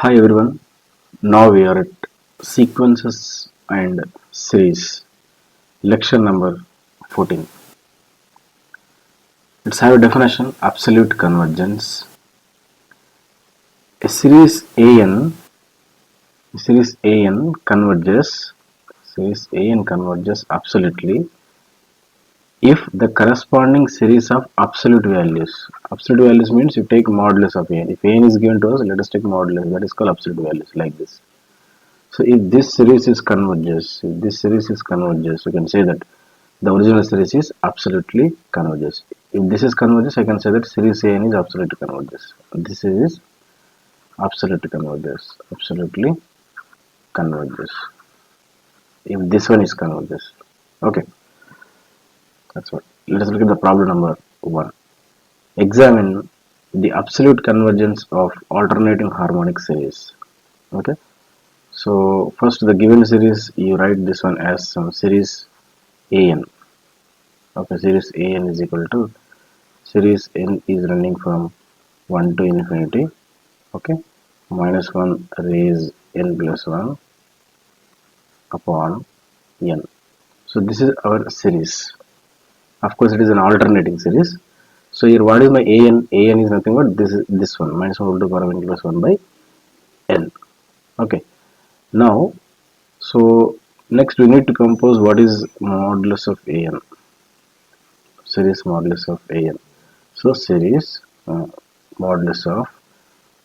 Hi everyone, now we are at sequences and series, lecture number 14. Let's have a definition: absolute convergence. A series AN converges absolutely if the corresponding series of absolute values. Absolute values means you take modulus of AN. If AN is given to us, let us take modulus. That is called absolute values, like this. So if this series is converges, we can say that the original series is absolutely converges. If this is converges, I can say that series AN is absolutely converges. This is absolutely converges. If this one is converges, okay, that's what. Let us look at the problem number 1. Examine the absolute convergence of alternating harmonic series. Okay, so first the given series, you write this one as some series AN. Okay, series AN is equal to series N is running from 1 to infinity. Okay, minus 1 raise N plus 1 upon N. So this is our series. Of course, it is an alternating series. So here, what is my AN? AN is nothing but this one, minus 1 to the power of N plus 1 by N. Okay. Now, so next we need to compose what is modulus of AN. Series modulus of AN. So series modulus of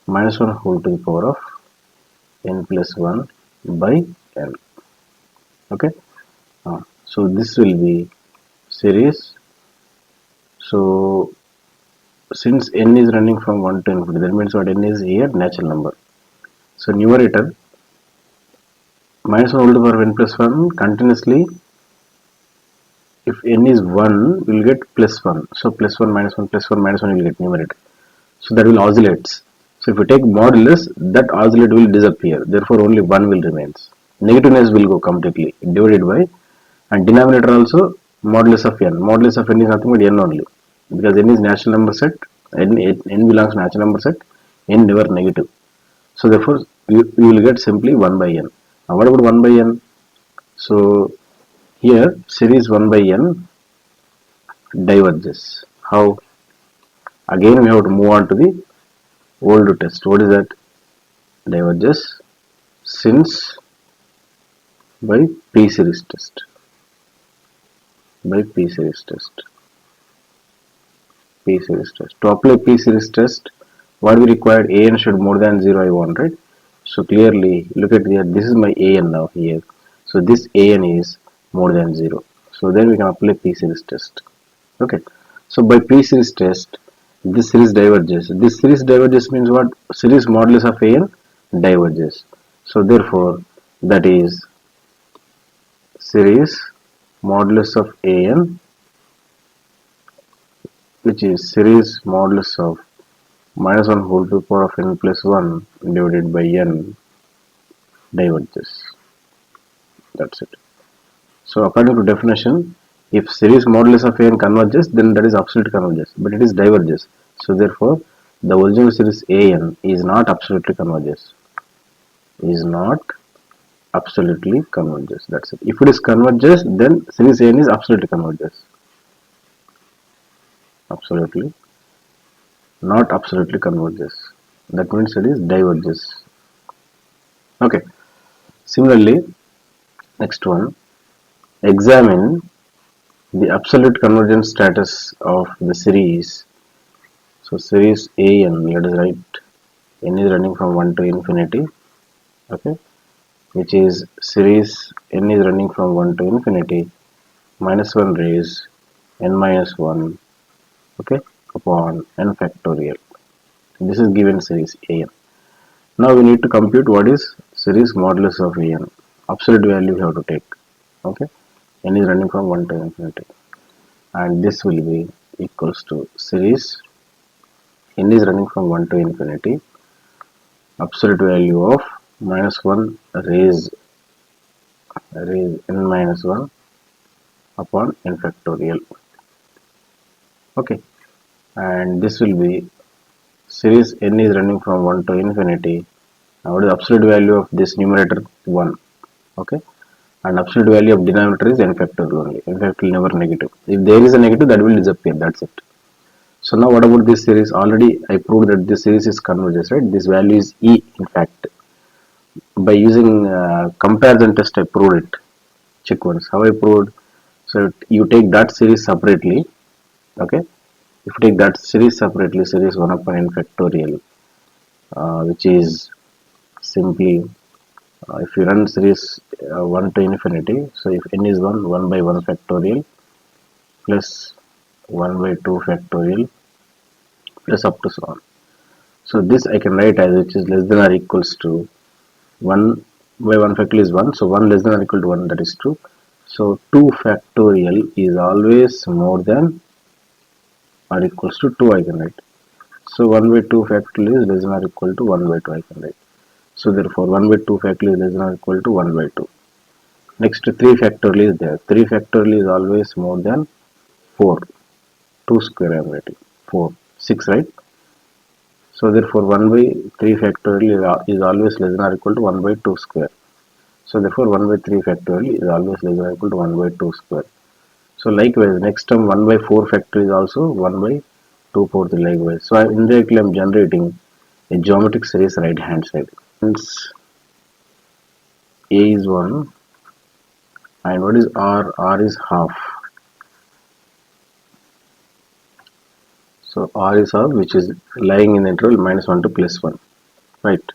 minus 1 whole to the power of N plus 1 by N. Okay. So this will be series. So since N is running from 1 to infinity, that means what N is here natural number. So numerator minus 1 whole to the power of N plus 1 continuously. If N is 1, we will get plus 1. So plus 1 minus 1 plus 1 minus 1 will get numerator. So that will oscillates. So if you take modulus, that oscillate will disappear. Therefore only 1 will remains. Negativeness will go completely divided by, and denominator also modulus of N. Modulus of N is nothing but N only. Because N is natural number set, N belongs to natural number set, N never negative. So therefore you will get simply 1 by N. Now what about 1 by N? So here series 1 by N diverges. How? Again we have to move on to the old test. What is that? Diverges since by P series test. P series test. To apply P series test, what we required, AN should more than 0 I want, right? So clearly look at here, this is my AN now here. So this AN is more than 0. So then we can apply P series test. Okay. So by P series test, this series diverges. This series diverges means what? Series modulus of AN diverges. So therefore that is series modulus of AN, which is series modulus of minus 1 whole to the power of N plus 1 divided by N diverges. That's it. So according to definition, if series modulus of AN converges, then that is absolute converges, but it is diverges. So therefore the original series AN is not absolutely converges. That's it. If it is converges, then series AN is absolutely converges. Not absolutely converges. That means it is diverges. Okay. Similarly, next one, examine the absolute convergence status of the series. So series AN, let us write N is running from 1 to infinity. Okay, which is series N is running from 1 to infinity minus 1 raise N minus 1, okay, upon N factorial. This is given series AN. Now we need to compute what is series modulus of AN. Absolute value we have to take. Okay, N is running from 1 to infinity, and this will be equals to series N is running from 1 to infinity, absolute value of minus 1 raise N minus 1 upon N factorial. Okay, and this will be series N is running from 1 to infinity Now what is the absolute value of this numerator? 1. Okay, and absolute value of denominator is n factorial only. N factorial never negative. If there is a negative, that will disappear. That's it. So now what about this series? Already I proved that this series is convergence, right? This value is e. In fact, by using comparison test, I proved it. Check once. How I proved? So you take that series separately. Okay. If you take that series separately, series 1 upon n factorial, which is simply if you run series 1 to infinity, so if n is 1, 1 by 1 factorial plus 1 by 2 factorial plus up to so on. So this I can write as which is less than or equals to 1 by 1 factorial is 1, so 1 less than or equal to 1, that is true. So 2 factorial is always more than or equals to 2, I can write. So 1 by 2 factorial is less than or equal to 1 by 2, I can write. So therefore 1 by 2 factorial is less than or equal to 1 by 2. Next 3 factorial is there. 3 factorial is always more than 4. 2 square I am writing. 4. 6, right? So therefore 1 by 3 factorial is always less than or equal to 1 by 2 square. So therefore 1 by 3 factorial is always less than or equal to 1 by 2 square. So likewise next term 1 by 4 factorial is also 1 by 2 fourth likewise. So indirectly I am generating a geometric series right hand side. Since A is 1 and what is R? R is half. So R is half, which is lying in the interval minus 1 to plus 1, right?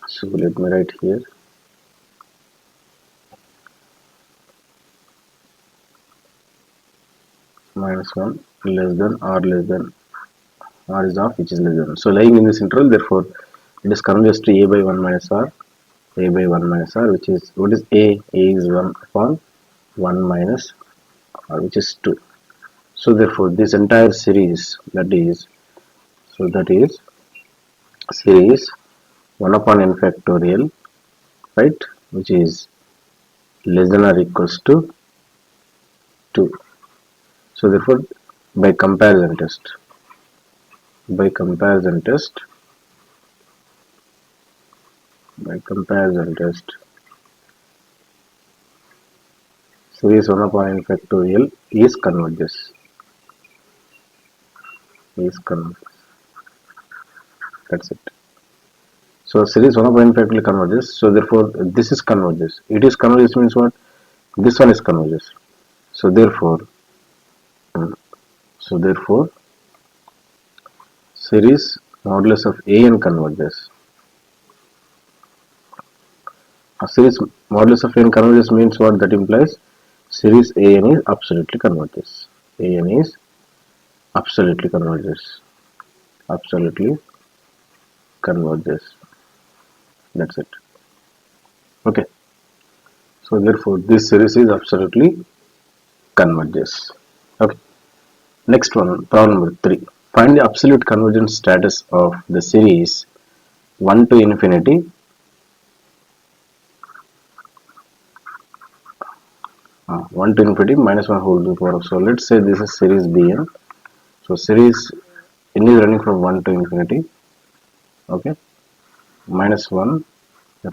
So let me write here minus 1 less than R is half, which is less than 1. So lying in this interval, therefore it is converges to A by 1 minus R, A by 1 minus R, which is what is A? A is 1 upon 1 minus R, which is 2. So therefore this entire series, that is series 1 upon n factorial, right, which is less than or equals to 2. So therefore by comparison test by comparison test series 1 upon n factorial is converges. That's it. So series 1 upon n factorial converges. So therefore this is converges. It is converges means what? This one is converges. So therefore series modulus of an converges. A series modulus of n converges means what? That implies series an is absolutely converges. An is absolutely converges. That's it. Okay. So therefore this series is absolutely converges. Okay. Next one, problem number 3. Find the absolute convergence status of the series 1 to infinity minus 1 whole to the power of. So let's say this is series Bn. So series n is running from 1 to infinity. Okay. Minus 1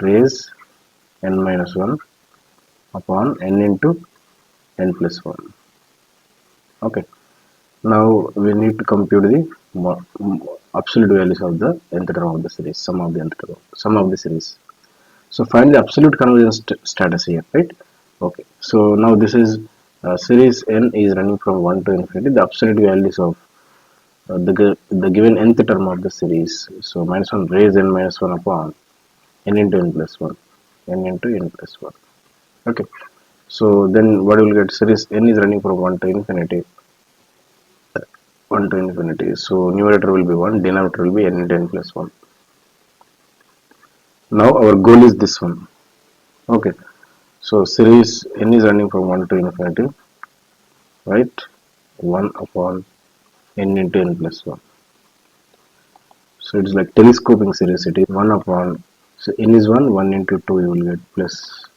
raise n minus 1 upon n into n plus 1. Okay. Now we need to compute the absolute values of the nth term of the series, sum of the series. So find the absolute convergence status here, right? Okay. So now this is series n is running from 1 to infinity. The absolute values of the given nth term of the series. So minus 1 raise n minus 1 upon n into n plus 1. N into n plus 1. Okay. So then what we will get? Series n is running from 1 to infinity. 1 to infinity. So numerator will be 1, denominator will be n into n plus 1. Now our goal is this one. Okay. So series n is running from 1 to infinity, right? 1 upon n into n plus 1. So it's like telescoping series. It is 1 upon, so n is 1, 1 into 2 you will get plus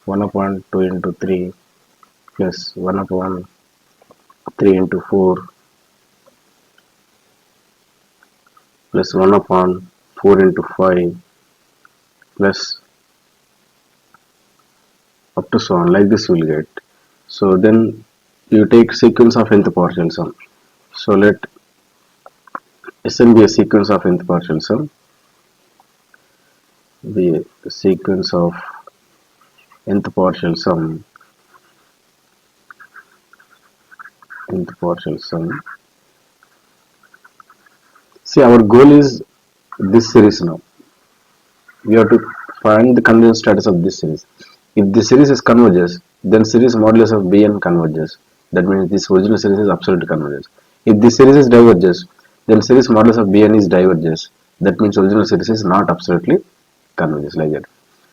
1 upon 2 into 3 plus 1 upon 3 into 4 plus 1 upon 4 into 5 plus up to so on, like this you will get. So then you take sequence of nth partial sum. So let Sn be a sequence of nth partial sum, be a sequence of nth partial sum, nth partial sum. See, our goal is this series now. We have to find the convergence status of this series. If this series is converges, then series modulus of Bn converges. That means this original series is absolutely converges. If this series is diverges, then series modulus of Bn is diverges. That means original series is not absolutely converges, like that.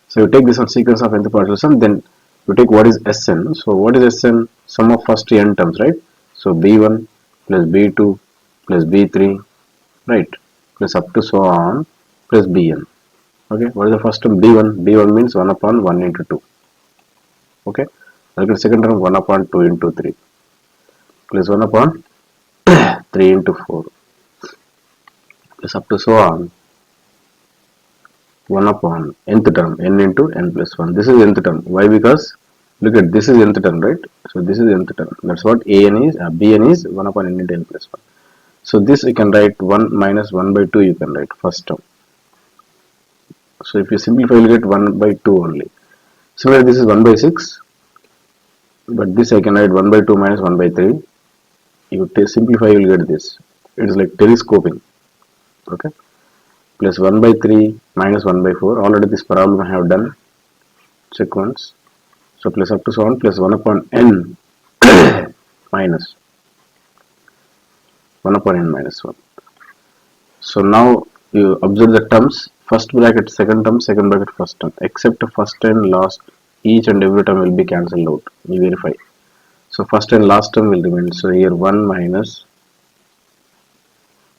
So you take this one sequence of nth partial sum, then you take what is Sn. So what is Sn? Sum of first n terms, right? So B1 plus B2 plus B3, right? Plus up to so on plus Bn. Okay, what is the first term? B1. B1 means 1 upon 1 into 2. Okay, like the second term 1 upon 2 into 3 plus 1 upon 3 into 4 plus up to so on 1 upon nth term n into n plus 1. This is nth term. Why? Because look at this is nth term, right? So this is nth term. That's what an is. Bn is 1 upon n into n plus 1. So this you can write 1 minus 1 by 2 you can write first term. So if you simplify you get 1 by 2 only. Similarly this is 1 by 6, but this I can write 1 by 2 minus 1 by 3. You simplify you will get this. It is like telescoping. Okay, plus 1 by 3 minus 1 by 4. Already this problem I have done. Check once. So plus up to so on plus 1 upon n minus 1 upon n minus 1. So now you observe the terms. First bracket second term, second bracket first term. Except first and last, each and every term will be cancelled out. We verify. So first and last term will remain. So here 1 minus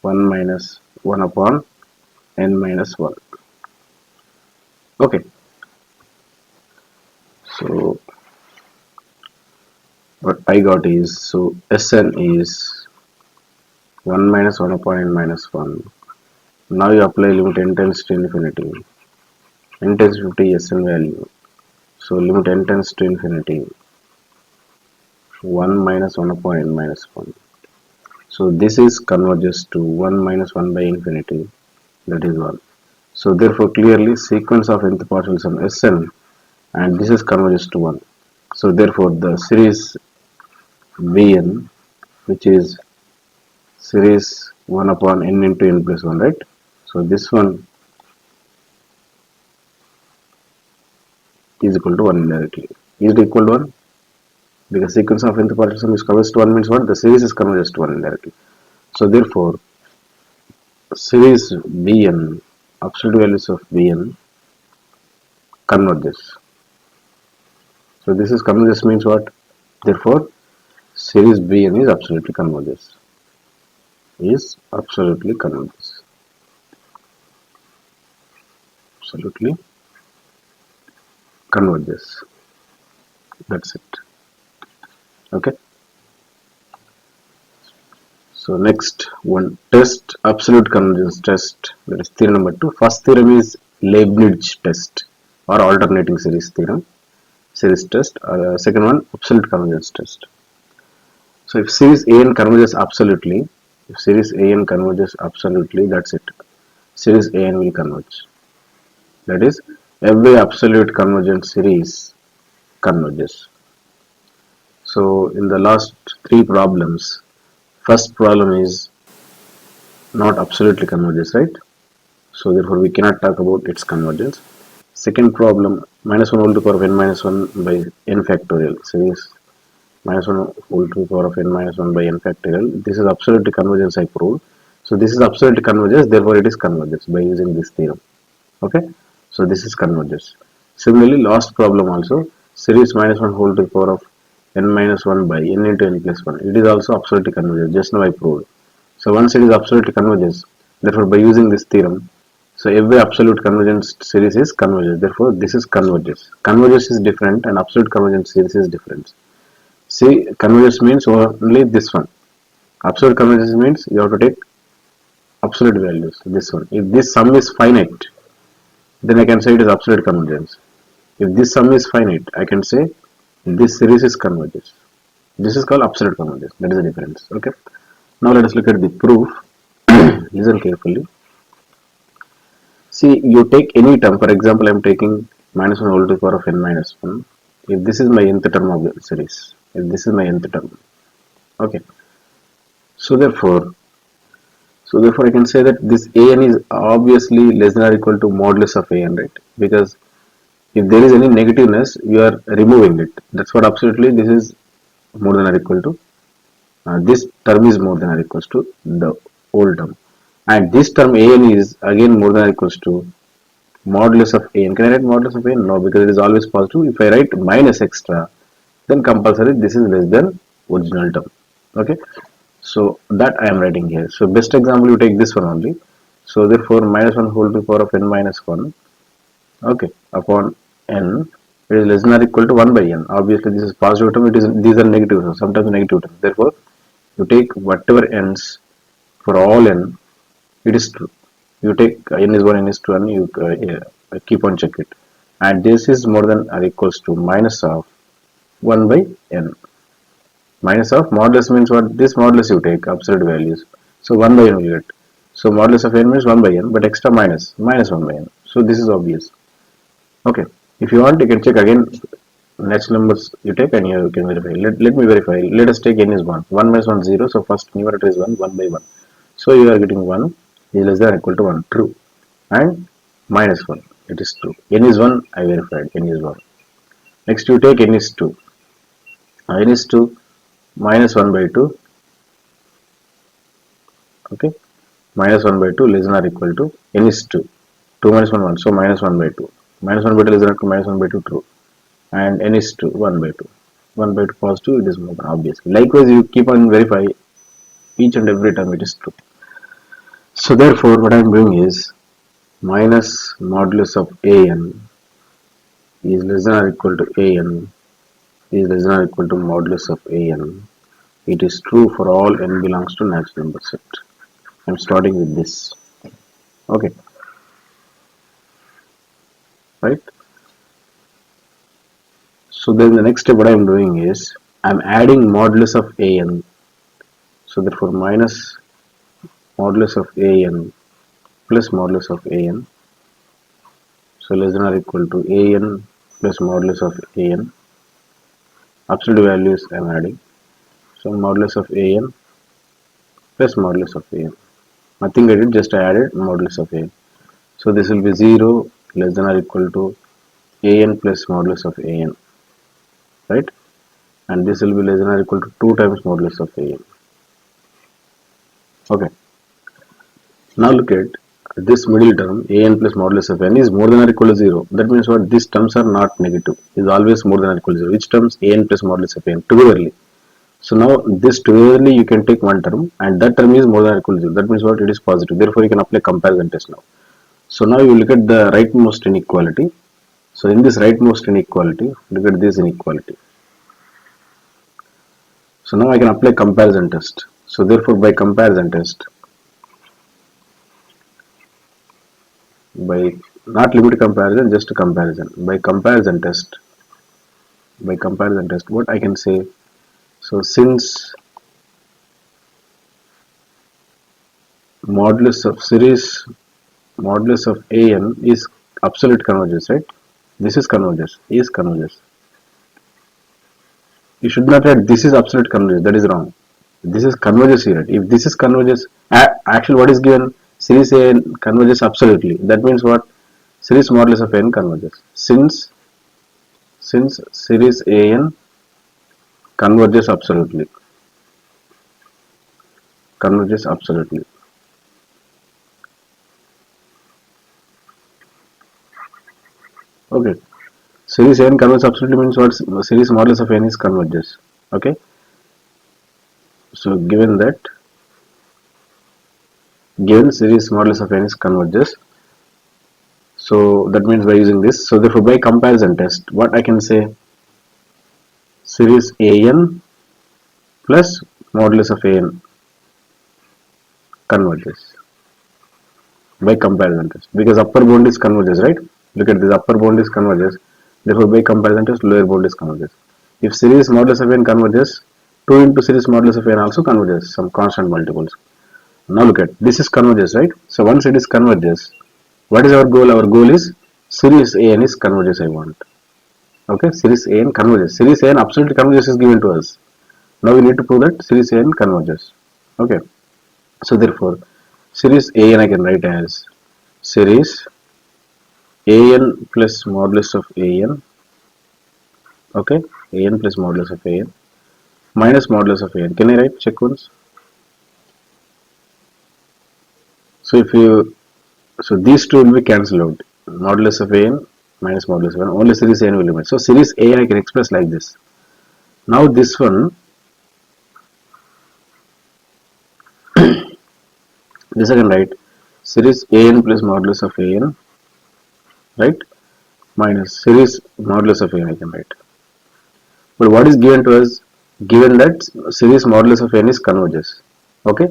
1 upon n minus 1. Okay. So what I got is, so Sn is 1 minus 1 upon n minus 1. Now you apply limit n tends to infinity. N tends to 50 Sn value. So limit n tends to infinity. 1 minus 1 upon n minus 1. So this is converges to 1 minus 1 by infinity. That is 1. So therefore clearly sequence of nth partial sum Sn, and this is converges to 1. So therefore the series Bn, which is series 1 upon n into n plus 1, right? So this one is equal to 1 indirectly. Is it equal to 1? Because sequence of nth partial sum is converges to 1 means what? The series is converges to 1 indirectly. So therefore series Bn, absolute values of Bn converges. So this is converges means what? Therefore series Bn is absolutely converges. Is absolutely converges. Absolutely converges. That's it. Okay. So next one, test absolute convergence test. That is theorem number 2. First theorem is Leibniz test or alternating series theorem, series test. Second one, absolute convergence test. So if series An converges absolutely, that's it. Series An will converge. That is, every absolute convergent series converges. So in the last 3 problems, first problem is not absolutely converges, right? So therefore we cannot talk about its convergence. Second problem, minus 1 whole to the power of n minus 1 by n factorial. Series minus 1 whole to the power of n minus 1 by n factorial. This is absolutely convergence I proved. So this is absolutely convergence, therefore it is convergence by using this theorem. Okay, so this is convergence. Similarly, last problem also, series minus 1 whole to the power of n minus 1 by n into n plus 1. It is also absolutely convergence, just now I proved. So once it is absolutely convergence, therefore by using this theorem, so every absolute convergence series is convergence, therefore this is convergence. Convergence is different and absolute convergence series is different. See, convergence means only this one. Absolute convergence means you have to take absolute values, this one. If this sum is finite, then I can say it is absolute convergence. If this sum is finite, I can say this series is converges. This is called absolute convergence. That is the difference. Okay. Now let us look at the proof. Listen carefully. See, you take any term. For example, I am taking minus 1 whole to the power of n minus 1. If this is my nth term of the series, if this is my nth term, okay. So therefore, I can say that this an is obviously less than or equal to modulus of an, right? Because if there is any negativeness, you are removing it. That's what absolutely this is more than or equal to. This term is more than or equals to the old term, and this term an is again more than or equals to modulus of an. Can I write modulus of an? No, because it is always positive. If I write minus extra, then compulsory this is less than original term. Okay, so that I am writing here. So best example you take this one only. So therefore minus 1 whole to the power of n minus 1, okay, upon n, it is less than or equal to 1 by n. Obviously this is positive term, it is, these are negative terms, sometimes negative terms. Therefore you take whatever n's for all n, it is true. You take n is 1, n is 2, and you keep on check it. And this is more than or equals to minus of 1 by n. Minus of modulus means what? This modulus you take, absolute values. So 1 by n will get. So modulus of n means 1 by n, but extra minus 1 by n. So this is obvious. Okay. If you want, you can check again natural numbers you take and you can verify. Let me verify. Let us take n is 1. 1 minus 1 0. So first numerator is 1, 1 by 1. So you are getting 1 is less than or equal to 1. True. And minus 1. It is true. N is 1. I verified. N is 1. Next you take n is 2. N is 2 minus 1 by 2. Okay. Minus 1 by 2 less than or equal to n is 2. 2 minus 1 1. So minus 1 by 2. Minus 1 by 2 less than or equal to minus 1 by 2 true. And n is 2. 1 by 2. 1 by 2 positive, it is more than obviously. Likewise, you keep on verify each and every time it is true. So therefore, what I am doing is minus modulus of an is less than or equal to an is less than or equal to modulus of an. It is true for all n belongs to natural number set. I am starting with this. Okay, right? So then the next step what I am doing is I am adding modulus of an. So therefore minus modulus of an plus modulus of an. So less than or equal to an plus modulus of an. Absolute values I am adding. So modulus of an plus modulus of an. Nothing I did, just I added modulus of an. So this will be 0 less than or equal to an plus modulus of an, right? And this will be less than or equal to 2 times modulus of an. Okay. Now look at this middle term an plus modulus of n is more than or equal to 0. That means what? These terms are not negative. It is always more than or equal to 0. Which terms? An plus modulus of n togetherly. So now this togetherly you can take one term and that term is more than or equal to 0. That means what? It is positive. Therefore you can apply comparison test now. So now you look at the rightmost inequality. So in this rightmost inequality, look at this inequality. So now I can apply comparison test. So therefore by comparison test, by not limit comparison, just comparison. By comparison test, what I can say, so since modulus of an is absolute convergence, right? This is convergence. You should not write this is absolute convergence, that is wrong. This is convergence here. If this is convergence, actually what is given? Series an converges absolutely. That means what? Series modulus of n converges. Since series an converges absolutely. Converges absolutely. Okay. Series n converges absolutely means what? Series modulus of n is converges. Okay. So given series modulus of n is converges, so that means by using this, so therefore by comparison test, what I can say, series an plus modulus of an converges. by comparison test, because upper bound is converges, right? Look at this, upper bound is converges, therefore by comparison test lower bound is converges. If series modulus of n converges, 2 into series modulus of n also converges, some constant multiples. Now look at this is converges, right? So once it is converges, what is our goal? Our goal is series an is converges, I want. Okay, series an converges, series an absolutely converges is given to us. Now we need to prove that series an converges. Okay, so therefore series an I can write as series an plus modulus of an, okay, an plus modulus of an minus modulus of an. Can I write? Check once. So if you, so these two will be cancelled out. Modulus of an minus modulus of an, only series an will remain. So series an I can express like this. Now this one, this I can write series an plus modulus of an, right, minus series modulus of an I can write. But what is given to us? Given that series modulus of n is converges. Okay,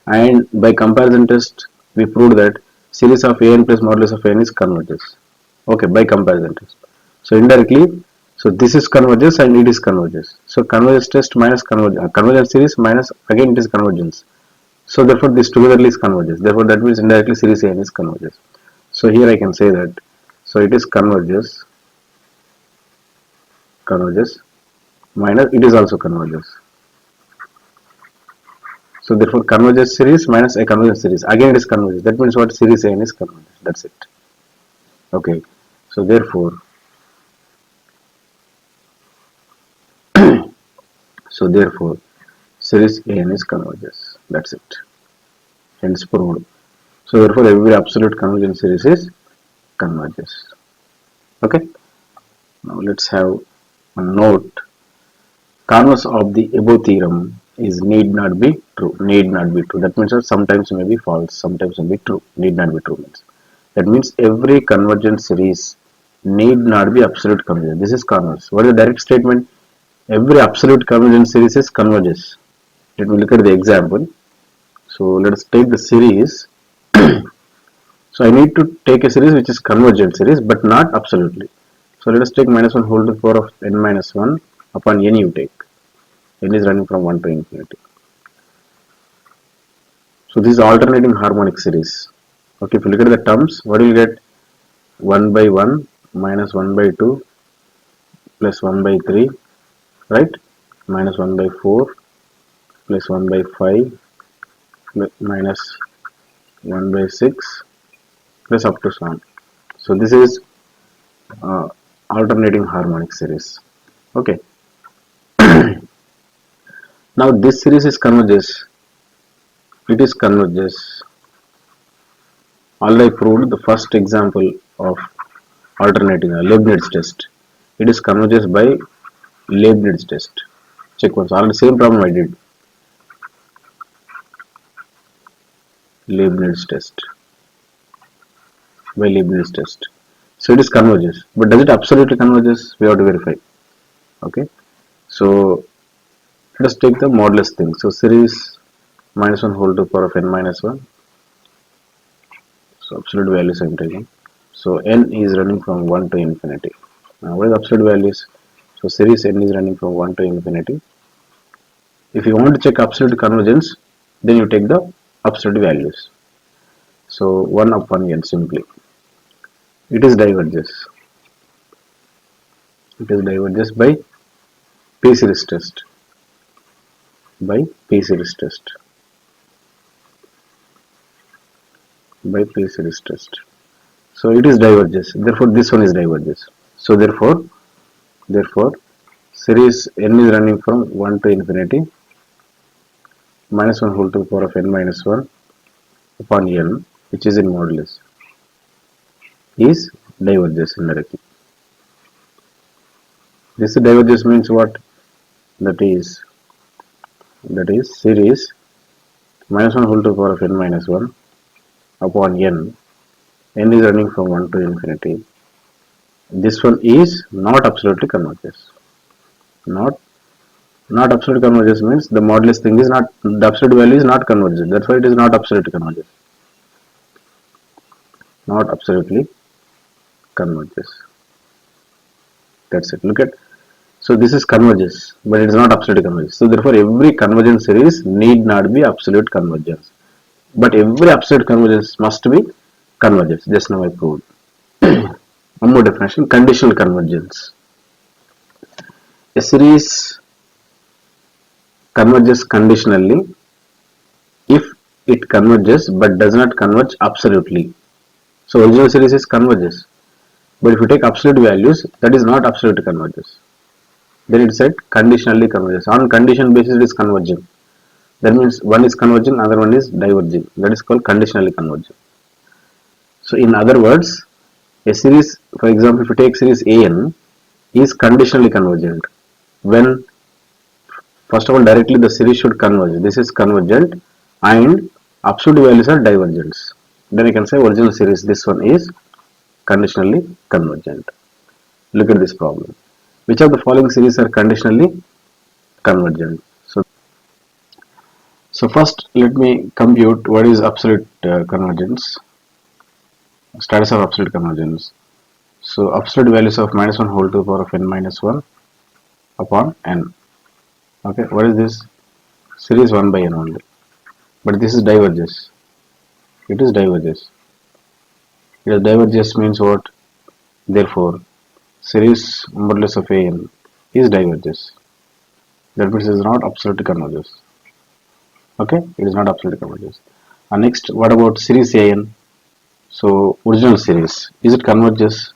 and by comparison test we proved that series of an plus modulus of n is converges. Okay, by comparison test. So indirectly, so this is converges and it is converges. So convergence test minus convergence series minus again it is convergence. So therefore this together is converges. Therefore that means indirectly series n is converges. So here I can say that, so it is converges minus it is also converges. So therefore convergence series minus a convergence series, again it is converges. That means what? Series n is converges. That's it. Okay. So therefore, series n is converges. That's it. Hence proved. So therefore every absolute convergence series is converges. Okay. Now let's have a note. Converse of the above theorem is need not be true. Need not be true. That means that sometimes may be false, sometimes may be true. Need not be true means. That means every convergent series need not be absolute convergence. This is converse. What is the direct statement? Every absolute convergent series is converges. Let me look at the example. So let us take the series. So I need to take a series which is convergent series but not absolutely. So let us take minus 1 whole to the power of n minus 1 upon n you take. N is running from 1 to infinity. So this is alternating harmonic series. Okay, if you look at the terms, what do you get? 1 by 1 minus 1 by 2 plus 1 by 3, right? Minus 1 by 4 plus 1 by 5 minus 1 by 6 plus up to so on. So this is alternating harmonic series. Okay. Now this series is converges. It is converges. Already proved the first example of alternating Leibniz test. It is converges by Leibniz test. Check once. Already same problem I did. Leibniz test. By Leibniz test. So it is converges. But does it absolutely converges? We have to verify. Okay. So let us take the modulus thing. So series minus 1 whole to the power of n minus 1. So absolute values I am taking. So n is running from 1 to infinity. Now what is absolute values? So series n is running from 1 to infinity. If you want to check absolute convergence, then you take the absolute values. So 1 upon n simply. It is diverges. It is diverges by P series test. By P series test. By P series test. So it is diverges. Therefore this one is diverges. So therefore series n is running from 1 to infinity minus 1 whole to the power of n minus 1 upon n, which is in modulus, is diverges indirectly. This diverges means what? That is series minus 1 whole to the power of n minus 1 upon n. N is running from 1 to infinity. This one is not absolutely converges. Not absolute converges means the modulus thing is not, the absolute value is not convergent. That's why it is not absolute converges. not absolutely converges. That's it. Look at, so this is converges, but it is not absolutely converges. So therefore every convergence series need not be absolute convergence. But every absolute convergence must be convergence. Just now I proved. One more definition, conditional convergence. A series converges conditionally if it converges but does not converge absolutely. So original series is converges. But if you take absolute values, that is not absolute converges. Then it said conditionally converges. On condition basis it is converging. That means one is converging, other one is diverging. That is called conditionally converging. So in other words, a series, for example, if you take series AN, is conditionally convergent. When first of all directly the series should converge. This is convergent and absolute values are divergent. Then you can say original series, this one is conditionally convergent. Look at this problem. Which of the following series are conditionally convergent? So first let me compute what is absolute convergence, status of absolute convergence. So absolute values of minus 1 whole to the power of n minus 1 upon n. Okay, what is this? Series 1 by n only. But this is diverges. It is diverges. It is diverges means what? Therefore, series modulus of an is diverges. That means it is not absolutely converges. Okay, it is not absolutely converges. And next, what about series an? So original series, is it converges?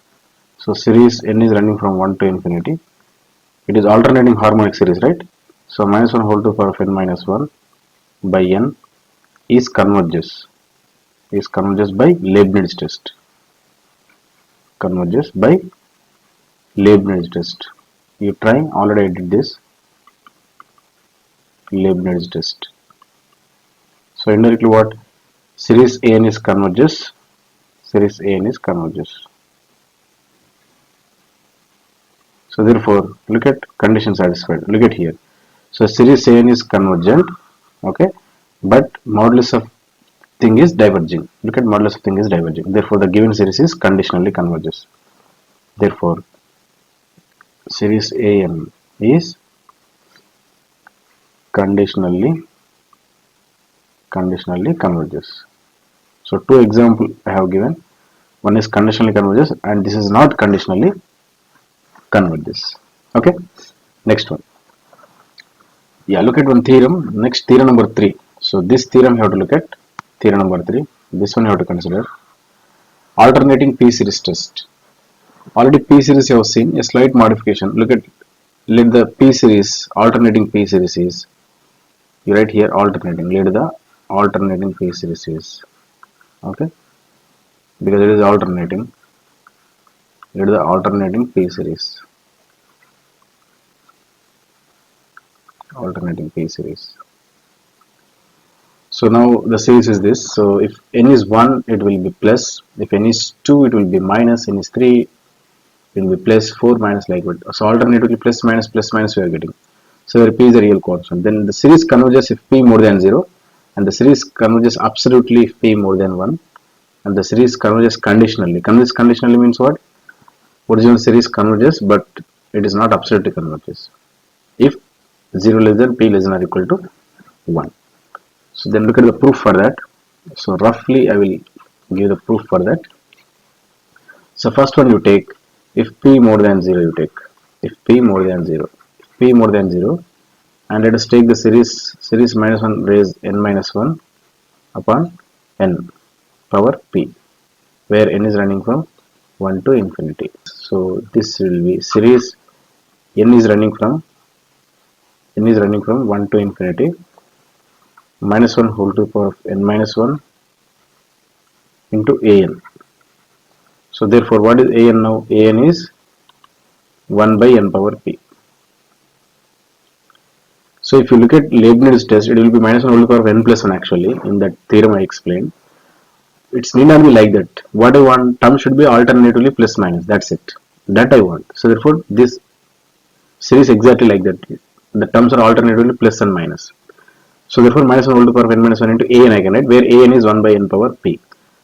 So series n is running from 1 to infinity. It is alternating harmonic series, right? So minus 1 whole to the power of n minus 1 by n is converges. Is converges by Leibniz test. Converges by Leibniz test. You try, already I did this. Leibniz test. So indirectly what? Series an is converges. Series an is converges. So therefore, look at condition satisfied. Look at here. So series an is convergent, okay, but modulus of thing is diverging. Look at modulus of thing is diverging. Therefore, the given series is conditionally converges. Therefore, series an is conditionally converges. So two examples I have given. One is conditionally converges and this is not conditionally converges. Okay. Next one. Yeah, look at one theorem. Next, theorem number 3. So this theorem you have to look at. Theorem number 3. This one you have to consider. Alternating P series test. Already P series you have seen a slight modification. Look at, let the P series, alternating P series is, you write here alternating. Let the alternating P series is, okay, because it is alternating. Let the alternating P series. Alternating P series. So now the series is this. So if n is 1, it will be plus. If n is 2, it will be minus. N is 3, it will be plus. 4 minus, like that. So alternatively plus minus we are getting. So where p is a real constant. Then the series converges if p more than 0. And the series converges absolutely if p more than 1. And the series converges conditionally. Converges conditionally means what? Original series converges, but it is not absolutely converges. If 0 less than p less than or equal to 1. So then look at the proof for that. So roughly I will give the proof for that. So first one you take, if p more than 0 you take, if p more than 0, if p more than 0, and let us take the series minus 1 raised n minus 1 upon n power p, where n is running from 1 to infinity. So this will be series n is running from 1 to infinity, minus 1 whole to the power of n minus 1 into an. So therefore what is an now? An is 1 by n power p. So if you look at Leibniz test, it will be minus 1 whole to the power of n plus 1 actually. In that theorem I explained. It need not be like that. What I want, term should be alternatively plus minus. That's it. That I want. So therefore this series exactly like that. The terms are alternatively plus and minus. So therefore minus 1 whole to the power of n minus 1 into an I can write, where an is 1 by n power p.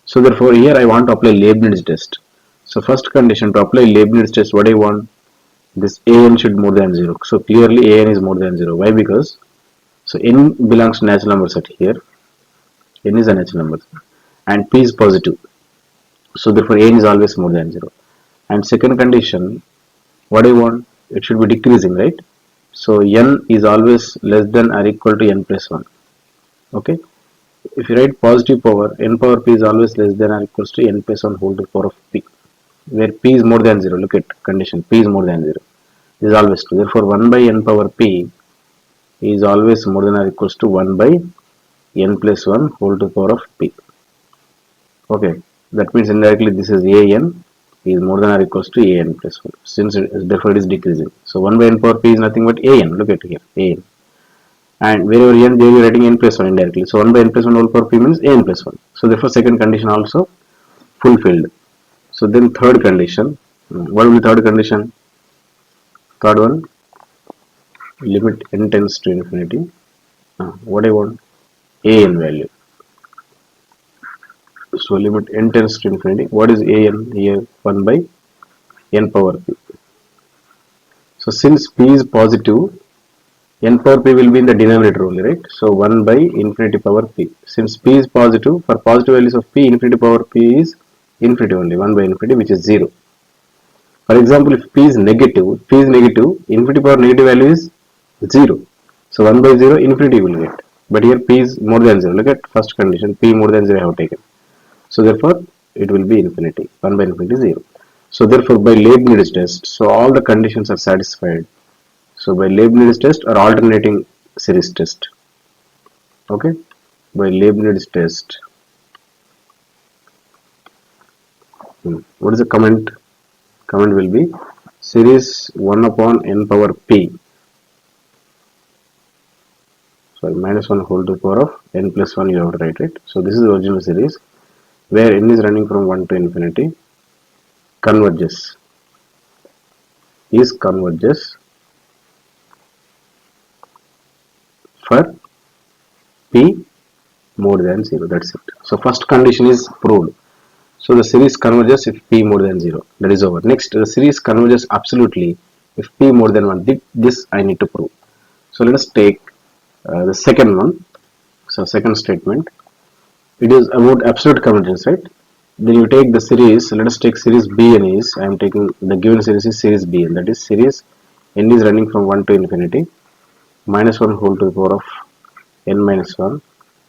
So therefore here I want to apply Leibniz test. So first condition to apply Leibniz test, what I want, this an should more than 0. So clearly an is more than 0. Why? Because so n belongs to natural number set here. N is a natural number and p is positive. So therefore n is always more than 0. And second condition, what I want, it should be decreasing, right? So n is always less than or equal to n plus 1. Okay. If you write positive power, n power p is always less than or equals to n plus 1 whole to the power of p, where p is more than 0. Look at condition, p is more than 0. This is always true. Therefore 1 by n power p is always more than or equals to 1 by n plus 1 whole to the power of p. Okay, that means indirectly this is an is more than or equals to an plus 1, since therefore it is decreasing. So 1 by n power p is nothing but an. Look at here, an. And wherever n, they will be writing n plus 1 indirectly. So 1 by n plus 1 whole power p means an plus 1. So therefore second condition also fulfilled. So then third condition, what will be third condition? Third one, limit n tends to infinity. What I want, an value. So limit n tends to infinity. What is an here? 1 by n power p. So since p is positive, n power p will be in the denominator only, right? So 1 by infinity power p. Since p is positive, for positive values of p, infinity power p is infinity only, 1 by infinity, which is 0. For example, if p is negative, infinity power negative value is 0. So 1 by 0, infinity will get. But here p is more than 0. Look at first condition, p more than 0 I have taken. So therefore, it will be infinity, 1 by infinity 0. So therefore, by Leibniz test, so all the conditions are satisfied. So by Leibniz test or alternating series test. Okay, by Leibniz test. What is the comment? Comment will be series 1 upon n power p. Sorry, minus 1 whole to the power of n plus 1, you have to write it. So this is the original series where n is running from 1 to infinity. Converges for p more than 0. That's it. So first condition is proved. So the series converges if p more than 0. That is over. Next, the series converges absolutely if p more than 1. This I need to prove. So let us take the second one. So second statement. It is about absolute convergence, right? Then you take the series. Let us take series bn is. I am taking the given series is series bn. That is series n is running from 1 to infinity. Minus 1 whole to the power of n minus 1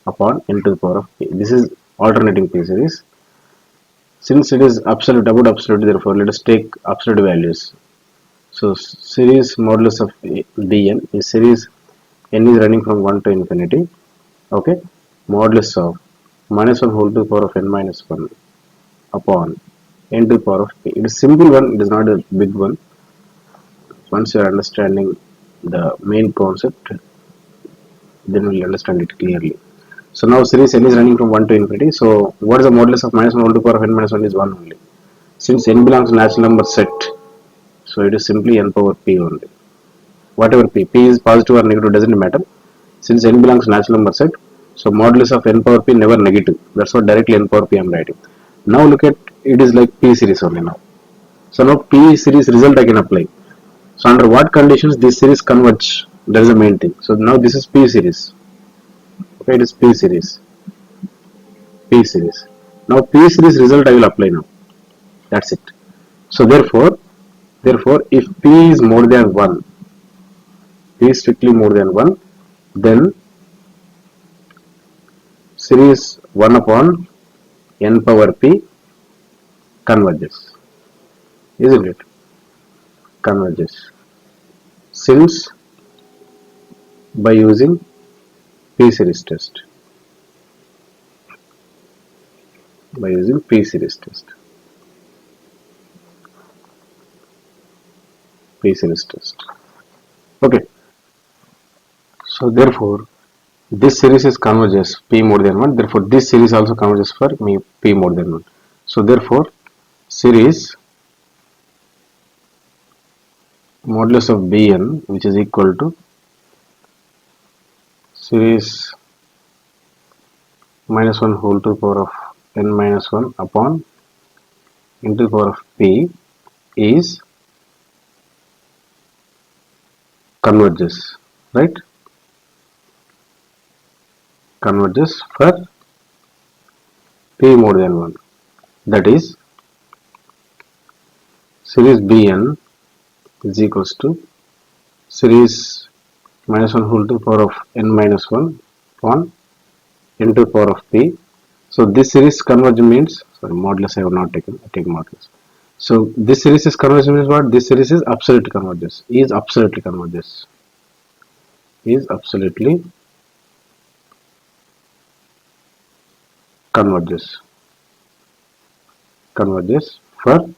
upon n to the power of p. This is alternating p series. Since it is absolute, about absolute, therefore let us take absolute values. So series modulus of bn is series n is running from 1 to infinity. Okay, modulus of minus 1 whole to the power of n minus 1 upon n to the power of p. It is simple one, it is not a big one. Once you are understanding the main concept, then we will understand it clearly. So now series n is running from 1 to infinity. So what is the modulus of minus 1 whole to the power of n minus 1 is 1 only. Since n belongs to natural number set, so it is simply n power p only. Whatever p is positive or negative doesn't matter. Since n belongs to natural number set, so modulus of n power p never negative. That's what directly n power p I am writing. Now look at, it is like p series only now. So now p series result I can apply. So under what conditions this series converge? That is the main thing. So now this is p series. Okay, it is p series. P series. Now P series result I will apply now. That's it. So therefore if P is more than 1, P is strictly more than 1, then series 1 upon n power P converges. Isn't it? Converges. Since by using P series test. By using P series test. P series test. Okay. So therefore this series is converges P more than 1. Therefore this series also converges for me P more than 1. So therefore series modulus of Bn, which is equal to series minus 1 whole to the power of n minus 1 upon into the power of p is converges, right? Converges for p more than 1. That is, series Bn is equals to series minus 1 whole to the power of n minus 1 upon into the power of p. So this series converge means, sorry, modulus I have not taken, I take modulus. So this series is converge means what? This series is absolutely converges, is absolutely converges, is absolutely converges, converges for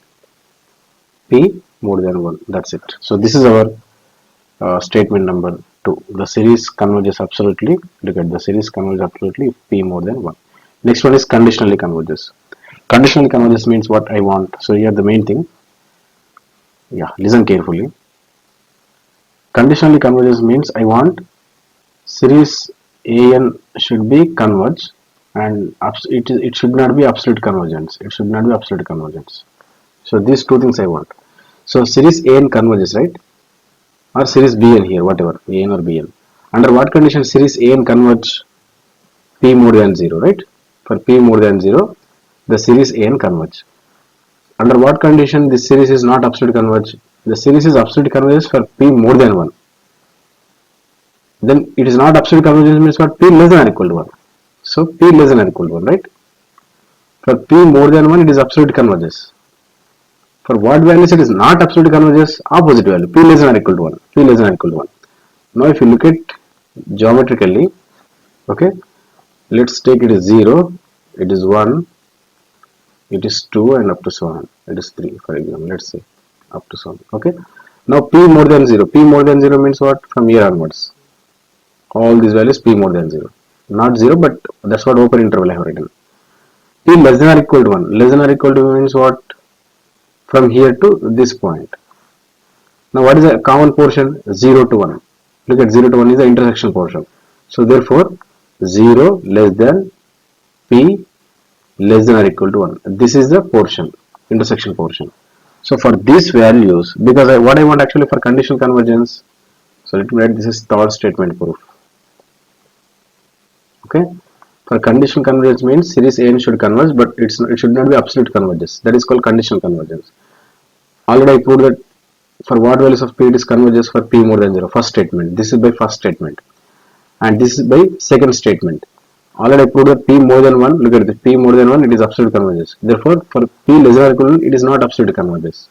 p more than 1. That's it. So this is our statement number 2. The series converges absolutely. Look at the series converges absolutely if p more than 1. Next one is conditionally converges. Conditionally converges means what I want. So here the main thing. Yeah, listen carefully. Conditionally converges means I want series an should be converge, and it should not be absolute convergence. It should not be absolute convergence. So these two things I want. So series an converges, right? Or series bn here, whatever, an or bn. Under what condition series an converge p more than 0, right? For p more than 0, the series an converge. Under what condition this series is not absolute converge? The series is absolute convergence for p more than 1. Then it is not absolute convergence means what? P less than or equal to 1. So p less than or equal to 1, right? For p more than 1, it is absolute convergence. For what values it is not absolute convergence? Opposite value, p less than or equal to 1. P less than or equal to 1. Now if you look at geometrically, okay, let's take it is 0, it is 1, it is 2 and up to so on. It is 3 for example, let's say up to so on. Okay. Now p more than 0. P more than 0 means what? From here onwards. All these values p more than 0. Not 0, but that's what open interval I have written. P less than or equal to 1. Less than or equal to means what? From here to this point. Now what is the common portion? 0 to 1. Look at 0 to 1 is the intersection portion. So therefore 0 less than p less than or equal to 1. This is the portion, intersection portion. So for these values, because what I want actually for conditional convergence, so let me write this is third statement proof. Okay, for conditional convergence means series n should converge, but it should not be absolute convergence. That is called conditional convergence. Already I proved that for what values of p it is converges for p more than 0. First statement. This is by first statement, and this is by second statement. Already I proved that p more than 1. Look at this. P more than 1, it is absolute convergence. Therefore, for p less than or equal to 1, it is not absolute convergence.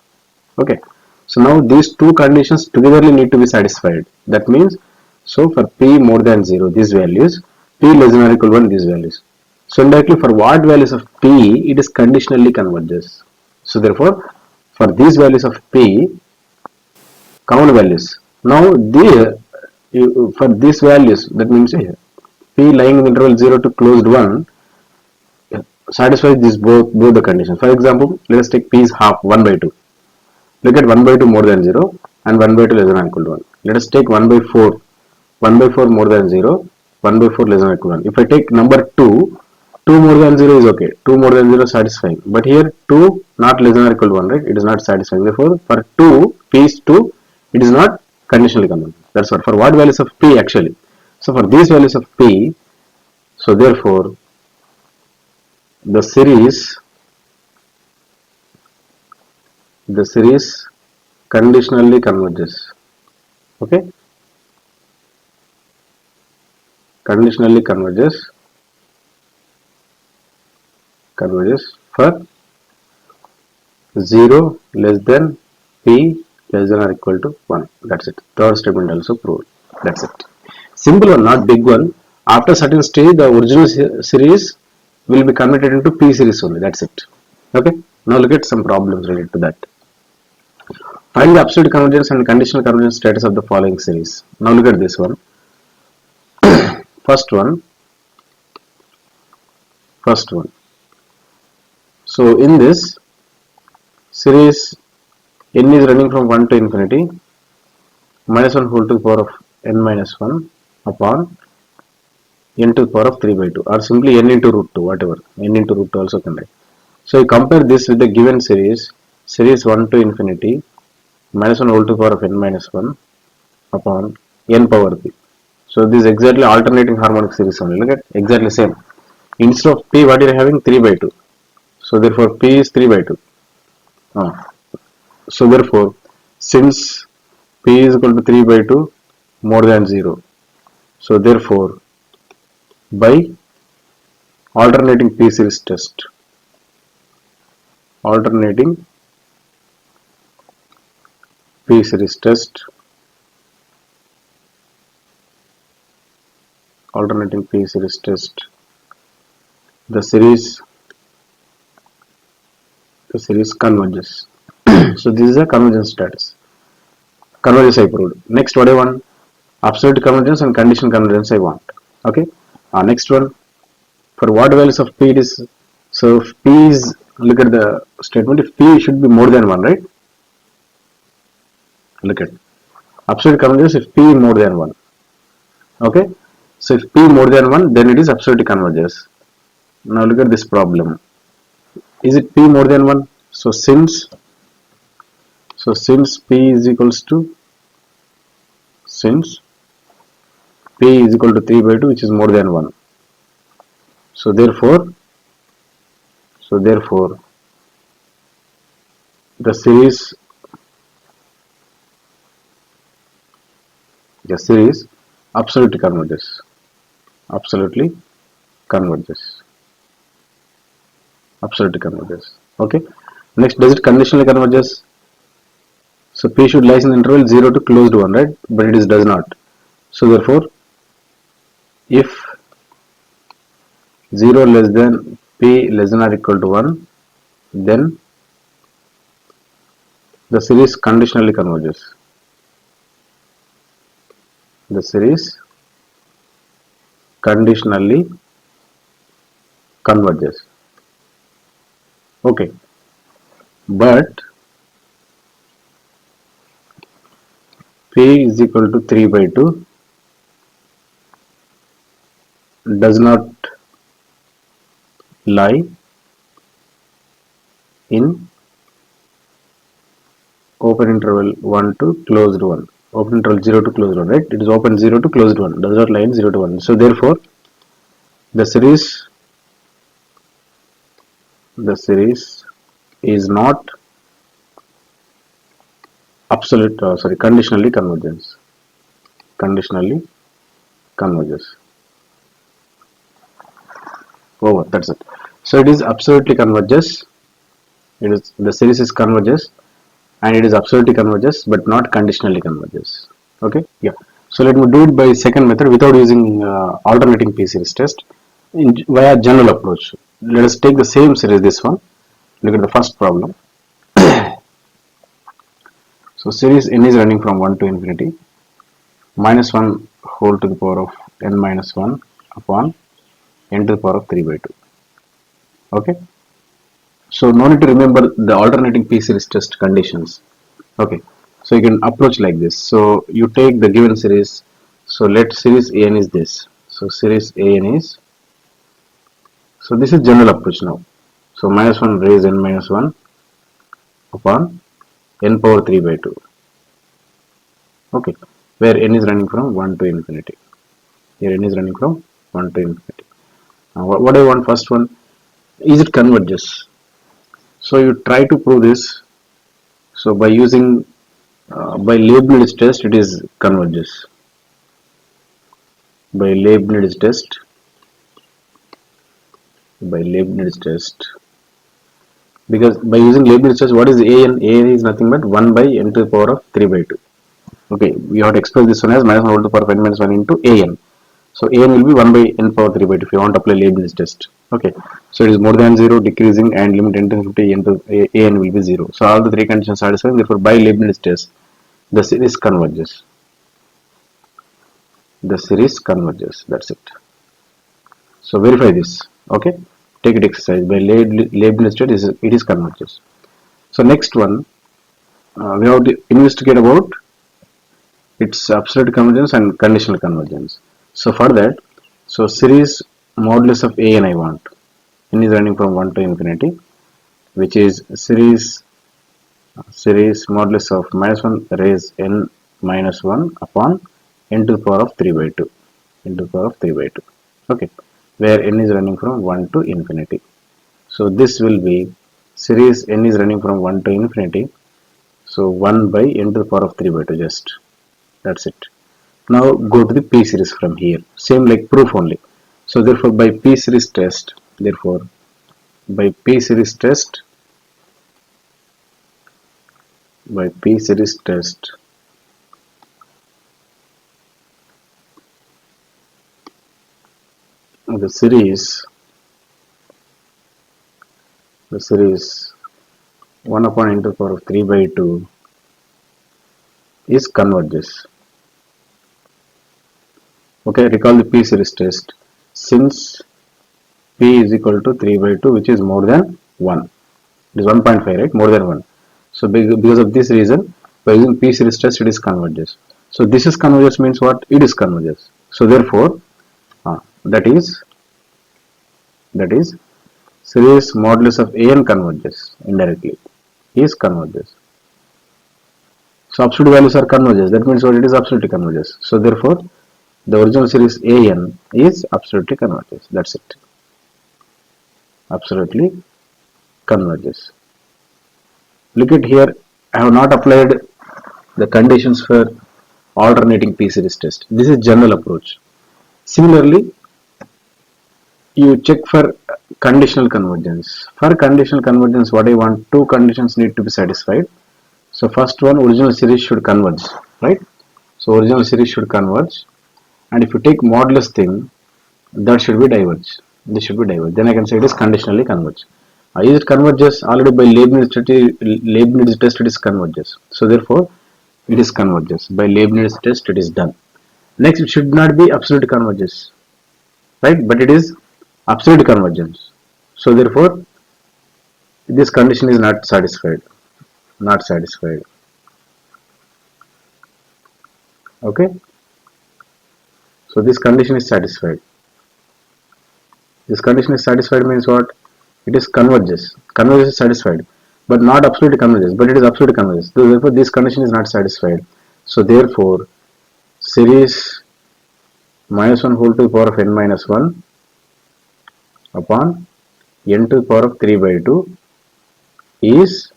Okay. So now these two conditions togetherly need to be satisfied. That means, so for p more than 0, these values, p less than or equal to 1, these values. So indirectly for what values of p, it is conditionally converges. So therefore, for these values of p, common values. Now for these values, that means here, p lying in the interval 0 to closed 1 satisfies these both the conditions. For example, let us take p is half 1 by 2. Look at 1 by 2 more than 0 and 1 by 2 less than or equal to 1. Let us take 1 by 4. 1 by 4 more than 0, 1 by 4 less than or equal to 1. If I take number 2, 2 more than 0 is okay. 2 more than 0 is satisfying. But here 2 not less than or equal to 1, right? It is not satisfying. Therefore, for 2, p is 2, it is not conditionally convergent. That's what. For what values of p actually? So for these values of p, so therefore, the series conditionally converges. Okay, conditionally converges for 0 less than p less than or equal to 1. That's it. Third statement also proved. That's it. Simple one, not big one. After certain stage, the original series will be converted into p series only. That's it. Okay. Now look at some problems related to that. Find the absolute convergence and conditional convergence status of the following series. Now look at this one. First one. So in this series, n is running from 1 to infinity, minus 1 whole to the power of n minus 1 upon n to the power of 3 by 2 or simply n into root 2, whatever, n into root 2 also can write. So you compare this with the given series 1 to infinity minus 1 whole to the power of n minus 1 upon n power p. So this is exactly alternating harmonic series only. Look at exactly same. Instead of p, what you are having 3 by 2. So therefore p is 3 by 2. So therefore, since p is equal to 3 by 2 more than 0, so therefore by alternating p series test, alternating p series test, alternating p series test, the series converges. So this is a convergence status. Convergence I proved. Next, what I want? Absolute convergence and conditional convergence I want. Okay. Next one, for what values of p it is. So if p is, look at the statement, if p should be more than 1, right? Look at absolute convergence if p more than 1. Okay. So if p more than 1, then it is absolutely converges. Now look at this problem. Is it p more than 1? So since p is equals to, since p is equal to 3 by 2, which is more than 1. So therefore the series absolutely converges. Absolutely converges. Absolutely converges. Okay. Next, does it conditionally converges? So p should lies in the interval 0 to closed 1, right? But it is does not. So therefore, if 0 less than p less than or equal to 1, then the series conditionally converges. The series conditionally converges. Okay. But p is equal to 3 by 2 does not lie in open interval 1 to closed 1. Open interval 0 to closed 1, right? It is open 0 to closed 1, does not lie in 0 to 1. So therefore, the series is not conditionally convergence. Conditionally converges. Over, that's it. So it is absolutely converges. It is the series is converges, and it is absolutely converges, but not conditionally converges. Okay, yeah. So let me do it by second method without using alternating p series test via general approach. Let us take the same series, this one. Look at the first problem. So series n is running from 1 to infinity, minus 1 whole to the power of n minus 1 upon n to the power of 3 by 2. Okay. So no need to remember the alternating p series test conditions. Okay. So you can approach like this. So you take the given series. So let series an is this. So series an is. So this is general approach now. So minus 1 raise n minus 1 upon n power 3 by 2. Okay. Where n is running from 1 to infinity. Here n is running from 1 to infinity. Now what I want first one, is it converges? So you try to prove this. So by using by Leibniz test, it is converges. By Leibniz test, because by using Leibniz test, what is an? An is nothing but 1 by n to the power of 3 by 2. Okay, we have to express this one as minus 1 whole to the power of n minus 1 into an. So an will be 1 by n power 3 by 2 if you want to apply Leibniz test. Okay, so it is more than 0, decreasing, and limit n to infinity n to an will be 0. So all the three conditions satisfied. Therefore, by Leibniz test, the series converges. The series converges. That's it. So verify this. Okay, take it exercise by Leibniz test. It is converges. So next one, we have to investigate about its absolute convergence and conditional convergence. So for that, So series modulus of an I want. N is running from 1 to infinity, which is series modulus of minus 1 raise n minus 1 upon n to the power of 3 by 2. N to the power of 3 by 2. Okay, where n is running from 1 to infinity. So this will be series n is running from 1 to infinity. So 1 by n to the power of 3 by 2 just. That's it. Now go to the P series from here. Same like proof only. So therefore by P series test, by P series test, the series 1 upon n to the power of 3 by 2 is converges. Okay, recall the P series test. Since P is equal to 3 by 2, which is more than 1. It is 1.5, right? More than 1. So because of this reason, by using P series test, it is converges. So this is converges means what? It is converges. So therefore, that is series modulus of an converges indirectly. Is converges. So absolute values are converges. That means what? It is absolutely converges. So therefore, the original series an is absolutely converges. That's it. Absolutely converges. Look at here. I have not applied the conditions for alternating P series test. This is general approach. Similarly, you check for conditional convergence. For conditional convergence, what I want, two conditions need to be satisfied. So first one, original series should converge, right? So original series should converge, and if you take modulus thing, that should be diverge. This should be diverge. Then I can say it is conditionally converge. Is it converges? Already by Leibniz test it is converges. So therefore, it is converges. By Leibniz test it is done. Next, it should not be absolute converges, right? But it is absolute convergence. So therefore, this condition is not satisfied. Not satisfied. Okay. So this condition is satisfied. This condition is satisfied means what? It is converges. Converges is satisfied, but not absolutely converges. But it is absolutely converges. So therefore, this condition is not satisfied. So therefore, series minus 1 whole to the power of n minus 1 upon n to the power of 3 by 2 is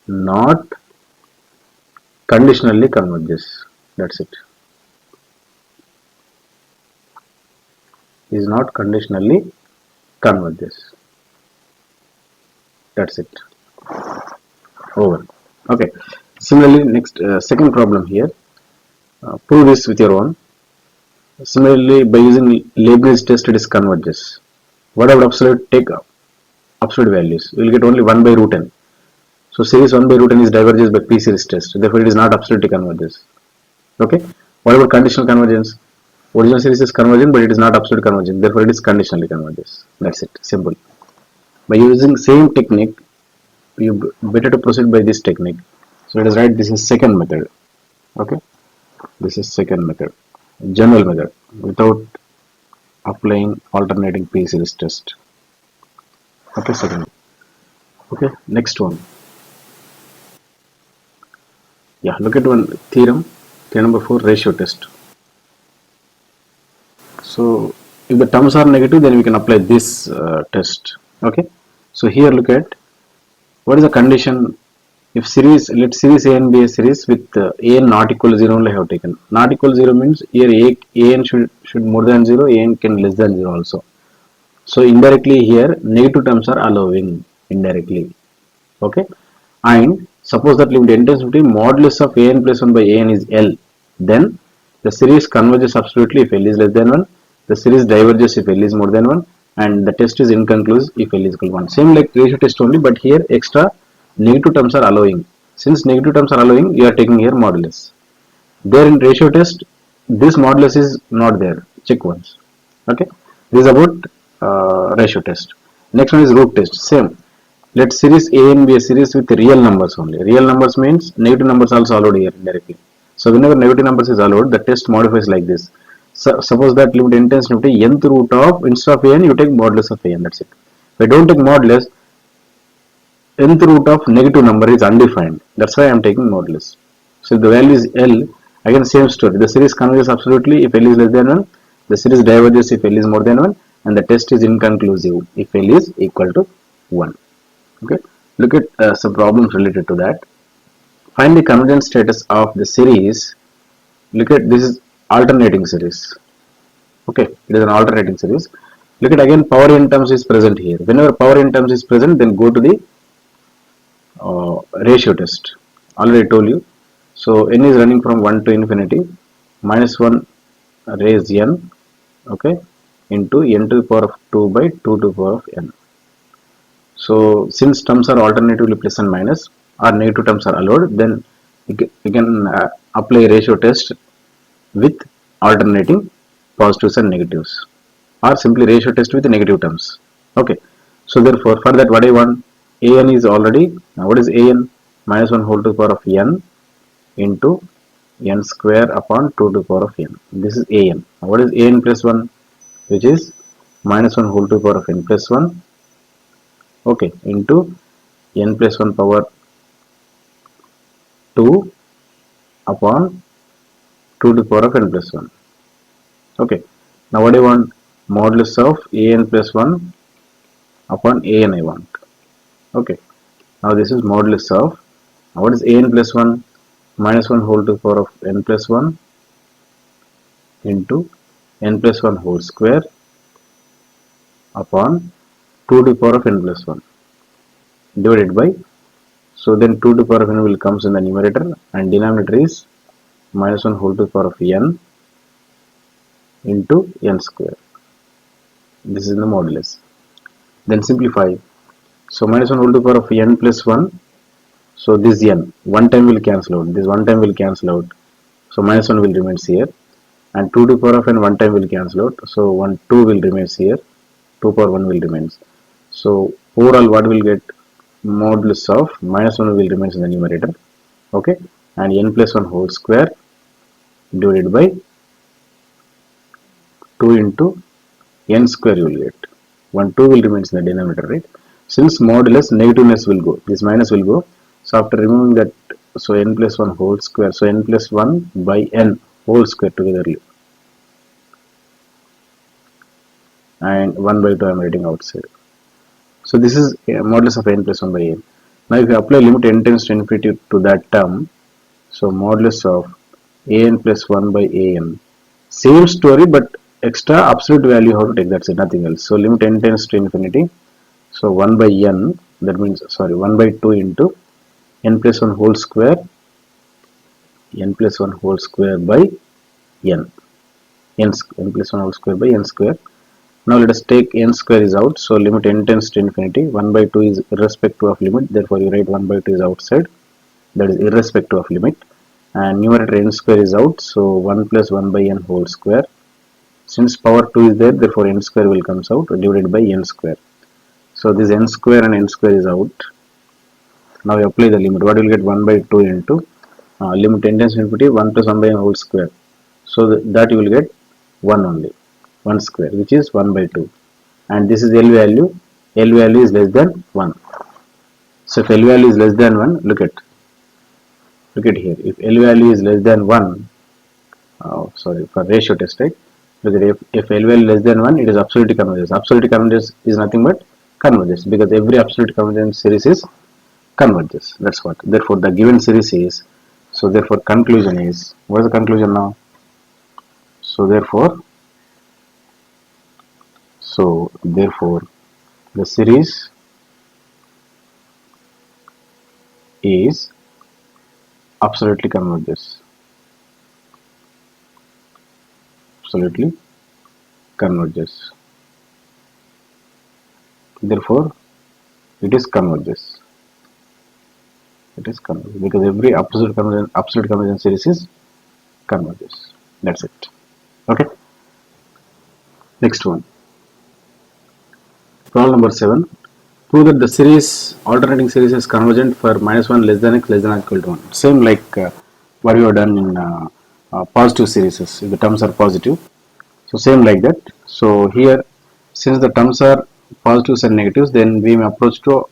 not conditionally converges. That's it. Is not conditionally converges. That's it. Over. Okay. Similarly, next second problem here. Prove this with your own. Similarly, by using Leibniz test, it is converges. What about absolute? Take absolute values. You will get only 1 by root n. So series 1 by root n is diverges by P series test. Therefore, it is not absolutely converges. Okay. What about conditional convergence? Original series is convergent, but it is not absolute convergent. Therefore, it is conditionally converges. That's it. Simple. By using same technique, you better to proceed by this technique. So let us write this is second method. Okay. This is second method. General method without applying alternating P series test. Okay. Second. Okay. Next one. Yeah. Look at one theorem. Theorem number 4, ratio test. So if the terms are negative, then we can apply this test. Okay. So here look at what is the condition. If series, let series a and be a series with a n not equal to 0 only I have taken. Not equal to 0 means here a n should more than 0, a n can less than 0 also. So indirectly here negative terms are allowing indirectly. Okay. And suppose that limit n tends to be modulus of a n plus 1 by a n is L, then the series converges absolutely if L is less than 1. The series diverges if L is more than 1, and the test is inconclusive if L is equal to 1. Same like ratio test only, but here extra negative terms are allowing. Since negative terms are allowing, you are taking here modulus. There in ratio test, this modulus is not there. Check once. Okay. This is about ratio test. Next one is root test. Same. Let series a and be a series with real numbers only. Real numbers means negative numbers also allowed here indirectly. So whenever negative numbers is allowed, the test modifies like this. suppose that limit n tends to infinity, nth root of, instead of an you take modulus of an, that's it. If I don't take modulus, nth root of negative number is undefined, that's why I am taking modulus. So if the value is L, again same story, the series converges absolutely if L is less than 1, the series diverges if L is more than 1, and the test is inconclusive if L is equal to 1. Okay, look at some problems related to that. Find the convergence status of the series. Look at this is alternating series. Okay, it is an alternating series. Look at again power n terms is present here. Whenever power n terms is present, then go to the ratio test. Already told you. So n is running from 1 to infinity, minus 1 raise n, okay, into n to the power of 2 by 2 to the power of n. So since terms are alternatively plus and minus or negative terms are allowed, then you can apply ratio test with alternating positives and negatives, or simply ratio test with negative terms. Okay, so therefore for that what I want, an is already, now what is an, minus 1 whole to the power of n into n square upon 2 to the power of n. This is an. Now what is an plus 1, which is minus 1 whole to the power of n plus 1, okay, into n plus 1 power 2 upon 2 to the power of n plus 1. Okay, now what do I want, modulus of an plus 1 upon an I want. Okay, now this is modulus of, what is an plus 1, minus 1 whole to the power of n plus 1 into n plus 1 whole square upon 2 to the power of n plus 1 divided by, so then 2 to the power of n will comes in the numerator and denominator is minus 1 whole to the power of n into n square. This is the modulus. Then simplify. So minus 1 whole to the power of n plus 1. So this n, one time will cancel out. This one time will cancel out. So minus 1 will remains here. And 2 to the power of n one time will cancel out. So 2 will remains here. 2 power 1 will remains. So overall what will get, modulus of minus 1 will remains in the numerator. Okay. And n plus 1 whole square divided by 2 into n square you will get. 2 will remains in the denominator, right? Since modulus, negativeness will go, this minus will go. So after removing that, so n plus 1 whole square, so n plus 1 by n whole square togetherly, and 1 by 2 I am writing outside. So this is modulus of n plus 1 by n. Now if you apply limit n tends to infinity to that term, so modulus of an plus 1 by an, same story but extra absolute value how to take, that's it, nothing else. So limit n tends to infinity, so 1 by n, that means 1 by 2 into n plus 1 whole square, n plus 1 whole square by n, n plus 1 whole square by n square. Now let us take n square is out, so limit n tends to infinity, 1 by 2 is irrespective of limit, therefore you write 1 by 2 is outside, that is irrespective of limit, and numerator n square is out, so 1 plus 1 by n whole square. Since power 2 is there, therefore n square will comes out divided by n square. So this n square and n square is out. Now we apply the limit. What will get, 1 by 2 into limit n tends to infinity, 1 plus 1 by n whole square. So that you will get 1 only, 1 square, which is 1 by 2. And this is L value. L value is less than 1. So if L value is less than 1, look at here. If L value is less than 1, for ratio test, right? Look at if L value less than 1, it is absolutely convergence. Absolutely convergence is nothing but convergence, because every absolute convergence series is converges. That's what. Therefore, the given series is. So therefore, conclusion is. What is the conclusion now? So therefore, the series is absolutely converges. Absolutely converges. Therefore, it is converges. It is converges because every absolute convergence series is converges. That's it. Okay. Next one. Problem number 7. Prove that the series, alternating series is convergent for minus 1 less than x less than or equal to 1. Same like what we have done in positive series. If the terms are positive, So same like that. So here, since the terms are positives and negatives, then we may approach to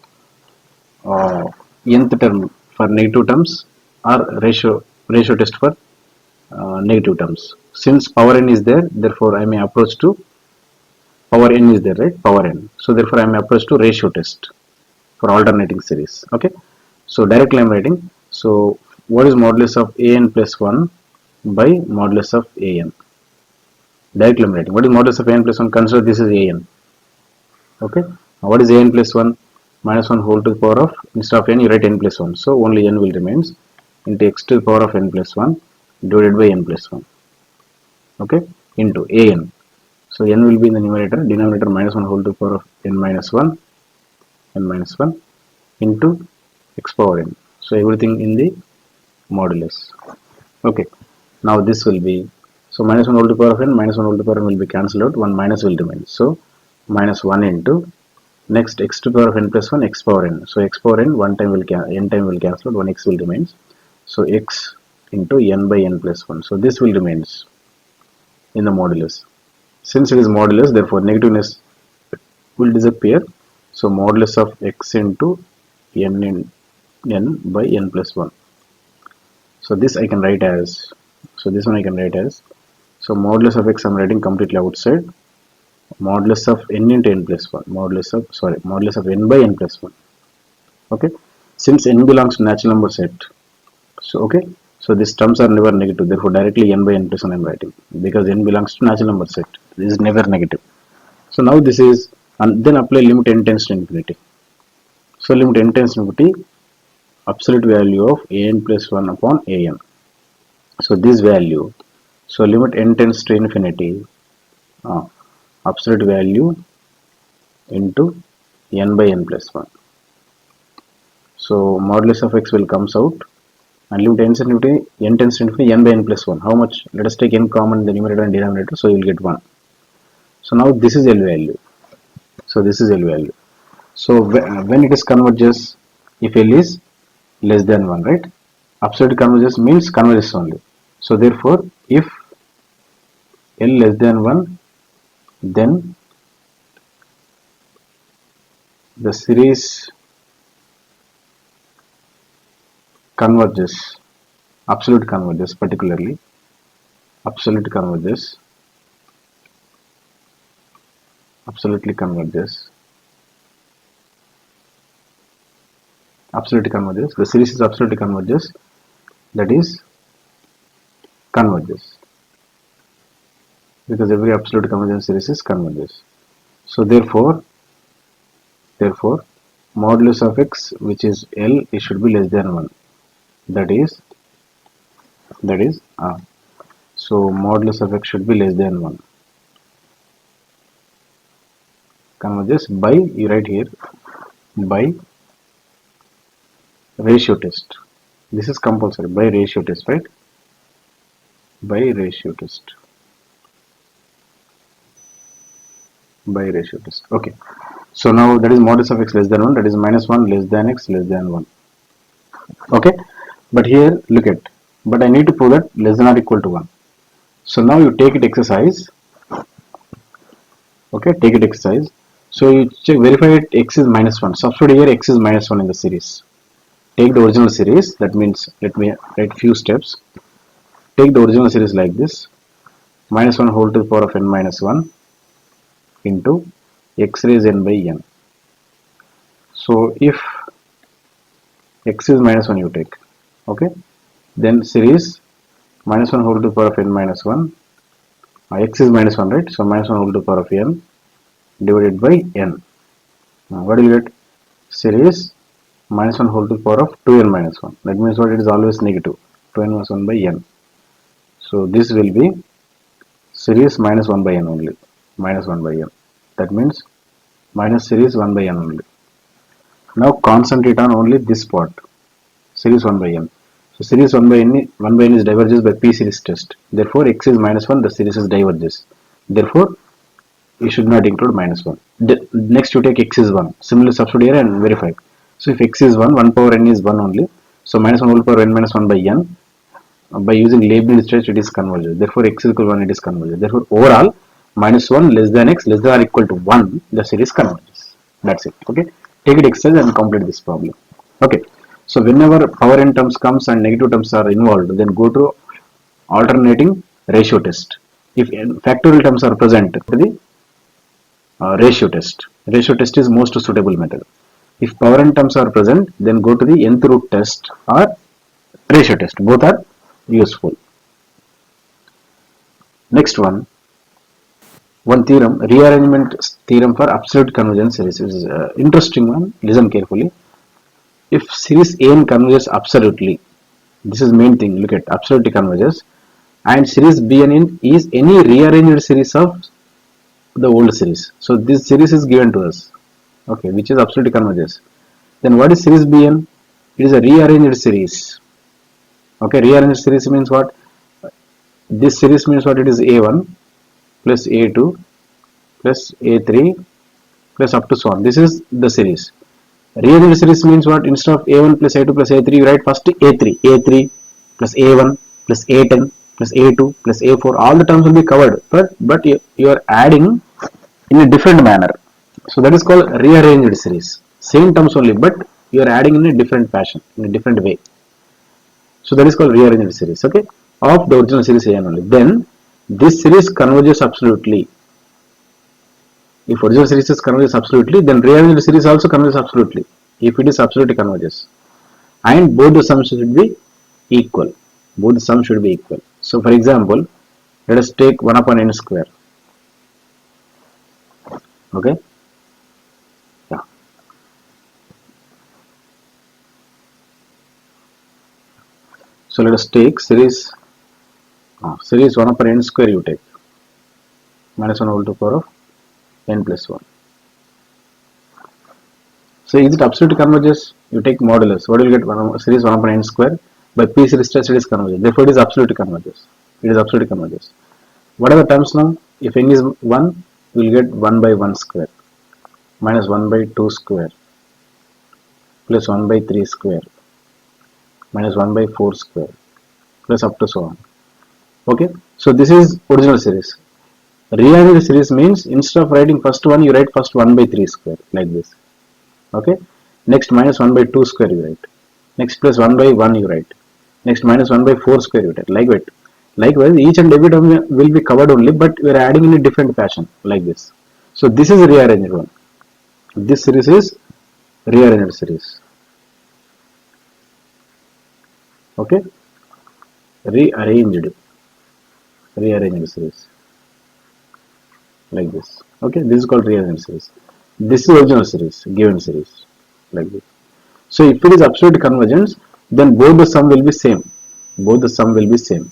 nth term for negative terms or ratio test for negative terms. Since power n is there, therefore I may approach to power n is there, right? Power n. So therefore I may approach to ratio test for alternating series. Okay. So directly I am writing. So what is modulus of an plus 1 by modulus of an? Directly I am writing. What is modulus of an plus 1? Consider this is an. Okay. Now what is an plus 1? Minus 1 whole to the power of, instead of n you write n plus 1. So only n will remains into x to the power of n plus 1 divided by n plus 1. Okay. Into an. So n will be in the numerator, denominator minus 1 whole to the power of n minus 1 into x power n. So everything in the modulus. Okay. Now this will be, so minus 1 whole to the power of n, minus 1 whole to the power n will be cancelled out, 1 minus will remain. So minus 1 into next x to the power of n plus 1 x power n. So x power n, n time will cancel out, 1 x will remain. So x into n by n plus 1. So this will remains in the modulus. Since it is modulus, therefore negativeness will disappear. So modulus of x into n by n plus 1. So this I can write as, so this one I can write as, so modulus of x I am writing completely outside, modulus of n into n plus 1, modulus of n by n plus 1. Okay, since n belongs to natural number set, so okay, so these terms are never negative, therefore directly n by n plus 1 I am writing, because n belongs to natural number set, this is never negative. So now this is, and then apply limit n tends to infinity. So limit n tends to infinity, absolute value of an plus 1 upon an. So this value, so limit n tends to infinity, absolute value into n by n plus 1. So modulus of x will comes out, and limit n tends to infinity n by n plus 1. How much? Let us take n common in the numerator and denominator, so you will get 1. So now this is L value. So this is L value. So when it is converges, if L is less than 1, right? Absolute convergence means converges only. So therefore, if L less than 1, then the series converges, absolute converges, particularly absolutely converges, absolutely converges, the series is absolutely converges, that is converges, because every absolute convergence series is converges. So therefore modulus of x, which is L, it should be less than 1, that is so modulus of x should be less than 1, converges by, you write here, by ratio test. This is compulsory, by ratio test, right? By ratio test. Okay. So now that is modulus of x less than 1, that is minus 1 less than x less than 1. Okay. But here look at, but I need to prove that less than or equal to 1. So now you take it exercise. Okay, take it exercise. So you check, verify it x is minus 1. Substitute here x is minus 1 in the series. Take the original series, that means let me write few steps. Take the original series like this, minus 1 whole to the power of n minus 1 into x raised n by n. So if x is minus 1 you take, okay, then series minus 1 whole to the power of n minus 1, x is minus 1, right? So minus 1 whole to the power of n divided by n. Now what do you get? Series minus 1 whole to the power of 2n minus 1. That means what? It is always negative, 2n minus 1 by n. So this will be series minus 1 by n only, minus 1 by n. That means minus series 1 by n only. Now concentrate on only this part, series 1 by n. So series 1 by n is diverges by p series test. Therefore x is minus 1, the series is diverges. Therefore you should not include minus 1. Next you take x is 1. Similarly substitute here and verify. So if x is 1, 1 power n is 1 only. So minus 1 whole power n minus 1 by n. By using Leibniz test it is convergent. Therefore x is equal to 1, it is convergent. Therefore overall minus 1 less than x less than or equal to 1, the series converges. That's it. Okay, take it exercise and complete this problem. Okay, so whenever power n terms comes and negative terms are involved, then go to alternating ratio test. If factorial terms are present, to the ratio test. Ratio test is most suitable method. If power n terms are present, then go to the nth root test or ratio test. Both are useful. Next one theorem, rearrangement theorem for absolute convergence series. Is interesting one. Listen carefully. If series an converges absolutely, this is main thing. Look at absolutely converges, and series bn is any rearranged series of the old series. So this series is given to us. Okay, which is absolutely converges. Then what is series bn? It is a rearranged series. Okay, rearranged series means what? This series means what? It is a1 plus a2 plus a3 plus up to so on. This is the series. Rearranged series means what? Instead of a1 plus a2 plus a3, you write first a3 plus a1 plus a10 plus a2 plus a4. All the terms will be covered, but you are adding in a different manner. So that is called rearranged series. Same terms only, but you are adding in a different fashion, in a different way. So that is called rearranged series. Okay, of the original series an only. Then this series converges absolutely. If original series is converges absolutely, then rearranged series also converges absolutely. If it is absolutely converges, and both the sums should be equal. Both the sums should be equal. So for example, let us take 1 upon n square. Okay. Yeah. So let us take series 1 upon n square you take minus 1 whole to the power of n plus 1. So is it absolutely converges? You take modulus. What will you get? Series 1 upon n square by p series test, it is converges. Therefore it is absolutely converges. It is absolutely converges. What are the terms now? If n is 1, you will get 1 by 1 square minus 1 by 2 square plus 1 by 3 square minus 1 by 4 square plus up to so on. Okay, so this is original series. Rearranged series means instead of writing first one, you write first 1 by 3 square like this. Okay, next minus 1 by 2 square you write, next plus 1 by 1 you write, next minus 1 by 4 square you write. Likewise each and every term will be covered only, but we are adding in a different fashion like this. So this is a rearranged one. This series is rearranged series. Okay, rearranged series like this. Okay, this is called rearranged series. This is original series, given series like this. So if it is absolute convergence, then both the sum will be same. Both the sum will be same.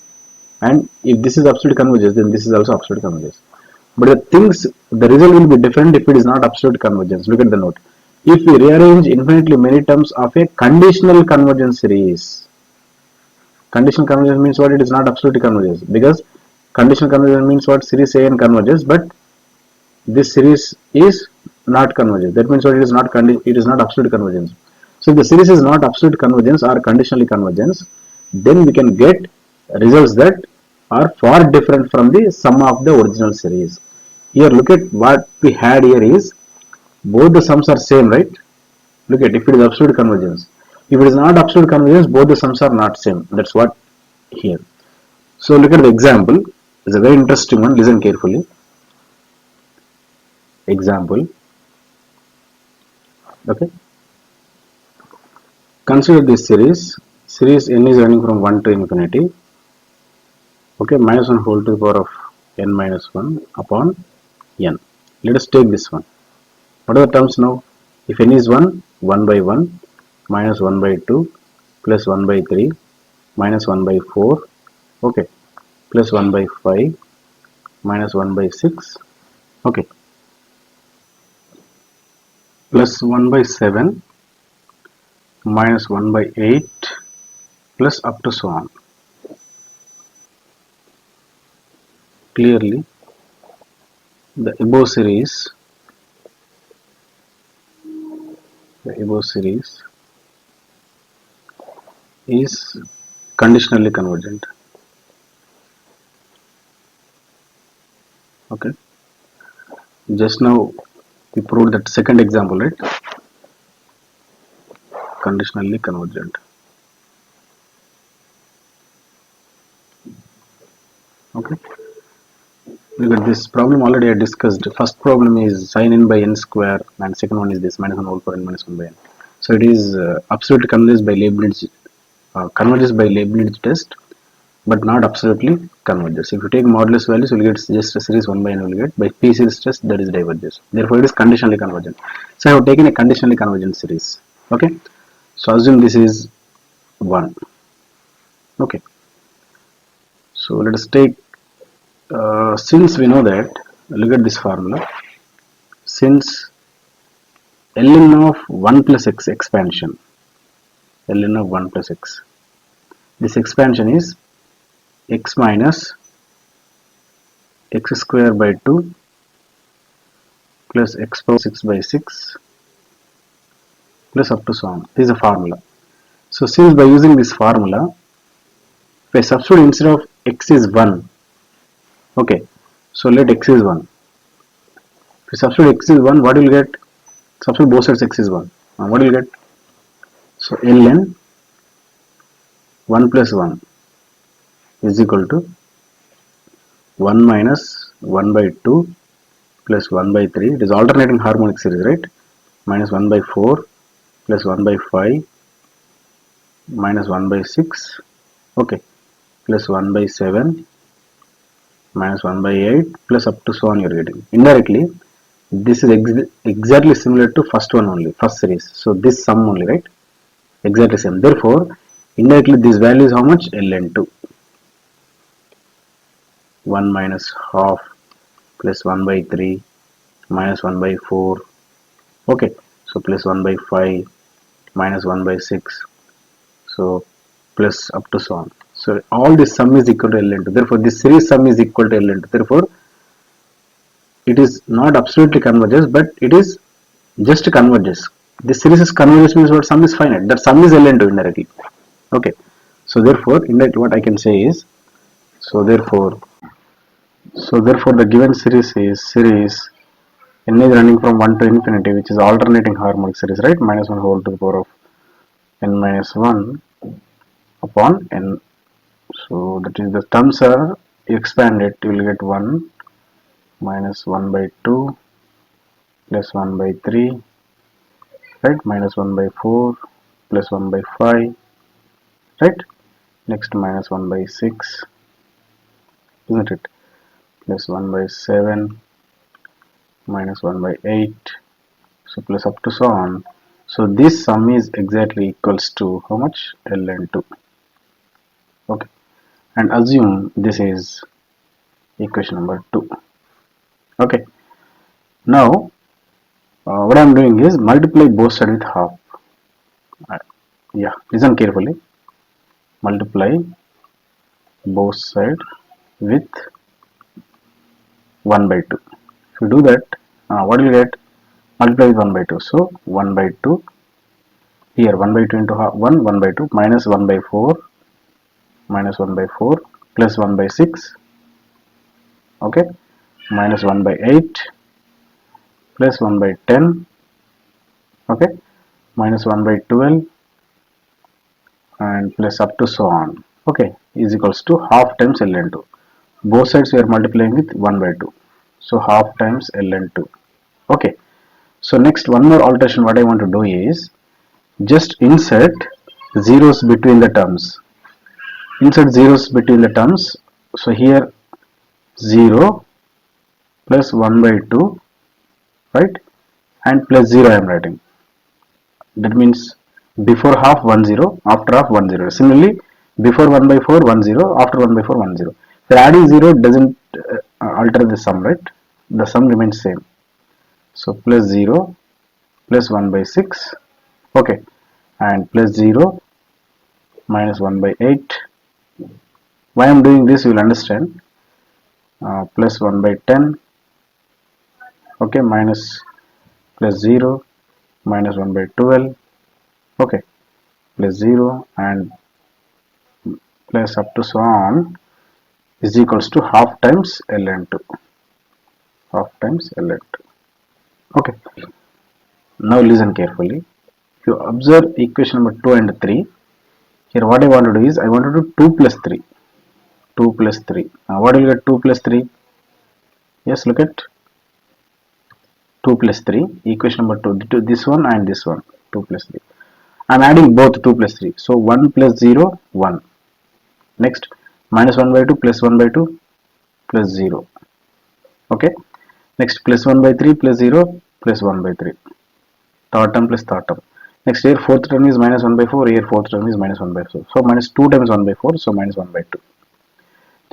And if this is absolute convergence, then this is also absolute convergence. But the result will be different if it is not absolute convergence. Look at the note. If we rearrange infinitely many terms of a conditional convergence series, conditional convergence means what? It is not absolutely convergence, because conditional convergence means what? Series A n converges, but this series is not convergence. That means what? It is not absolute convergence. So if the series is not absolute convergence or conditionally convergence, then we can get results that are far different from the sum of the original series. Here look at what we had here is both the sums are same, right? Look at if it is absolute convergence. If it is not absolute convergence, both the sums are not same. That's what here. So look at the example. It's a very interesting one. Listen carefully. Example. Okay. Consider this series. Series n is running from 1 to infinity. Okay, minus 1 whole to the power of n minus 1 upon n. Let us take this one. What are the terms now? If n is 1, 1 by 1, minus 1 by 2, plus 1 by 3, minus 1 by 4, okay, plus 1 by 5, minus 1 by 6, okay, plus 1 by 7, minus 1 by 8, plus up to so on. Clearly, the above series is conditionally convergent. Okay. just now we proved that second example, right? Conditionally convergent. Okay. Look at this problem already I discussed. First problem is sin n by n square, and second one is this minus 1 whole power n minus 1 by n. So it is absolutely converges by Leibniz test, but not absolutely converges. If you take modulus values, you will get just a series 1 by n will get. By p series test, that is diverges. Therefore, it is conditionally convergent. So I have taken a conditionally convergent series. Okay. So assume this is 1. Okay. So let us take, since we know that, look at this formula. Since ln of 1 plus x expansion, ln of 1 plus x, this expansion is x minus x square by 2 plus x power 6 by 6 plus up to so on. This is a formula. So since by using this formula, if I substitute instead of x is 1, okay, so let x is 1. If you substitute x is 1, what will you get? Substitute both sides x is 1. What will you get? So ln 1 plus 1 is equal to 1 minus 1 by 2 plus 1 by 3. It is alternating harmonic series, right? Minus 1 by 4 plus 1 by 5 minus 1 by 6, okay, plus 1 by 7 minus 1 by 8 plus up to so on you are getting. Indirectly, this is exactly similar to first one only, first series. So this sum only, right? Exactly same. Therefore, indirectly this value is how much? ln2. 1 minus half plus 1 by 3 minus 1 by 4, okay, so plus 1 by 5 minus 1 by 6, so plus up to so on. So all this sum is equal to ln2. Therefore, this series sum is equal to ln2. Therefore, it is not absolutely converges, but it is just converges. This series is converges means what? Sum is finite. That sum is ln2 indirectly. Okay. So therefore, indirectly what I can say is, so therefore the given series is series n is running from 1 to infinity, which is alternating harmonic series, right? Minus 1 whole to the power of n minus 1 upon n. So that is the terms are expanded. You will get 1 minus 1 by 2 plus 1 by 3, right? Minus 1 by 4 plus 1 by 5, right? Next minus 1 by 6, isn't it? Plus 1 by 7 minus 1 by 8, so plus up to so on. So this sum is exactly equals to how much? ln2. Okay, and assume this is equation number 2. Okay, now what I am doing is multiply both sides with half. Yeah, listen carefully. Multiply both sides with 1 by 2. If you do that, what will you get? Multiply with 1 by 2. So 1 by 2, here 1 by 2 into half, 1 by 2 minus 1 by 4 minus 1 by 4 plus 1 by 6, okay, minus 1 by 8 plus 1 by 10, okay, minus 1 by 12 and plus up to so on, okay, is equals to half times ln2. Both sides we are multiplying with 1 by 2, so half times ln2. Okay, so next one more alteration what I want to do is just insert zeros between the terms. Insert zeros between the terms. So here 0 plus 1 by 2, right, and plus 0 I am writing. That means before half 1 0, after half 1 0. Similarly, before 1 by 4 1 0, after 1 by 4 1 0. So adding 0 doesn't alter the sum, right? The sum remains same. So plus 0 plus 1 by 6, okay, and plus 0 minus 1 by 8. Why I am doing this you will understand. Plus 1 by 10, okay, minus plus 0 minus 1 by 12, okay, plus 0 and plus up to so on is equals to half times ln2, half times ln2. Okay, now listen carefully. If you observe equation number 2 and 3, here what I want to do is I want to do 2 plus 3. 2 plus 3. Now what will you get 2 plus 3? Yes, look at 2 plus 3. Equation number 2. This one and this one. 2 plus 3. I am adding both 2 plus 3. So 1 plus 0, 1. Next, minus 1 by 2 plus 1 by 2 plus 0. Okay. Next, plus 1 by 3 plus 0 plus 1 by 3. Third term plus third term. Next, here fourth term is minus 1 by 4. Here fourth term is minus 1 by 4. So minus 2 times 1 by 4. So minus 1 by 2.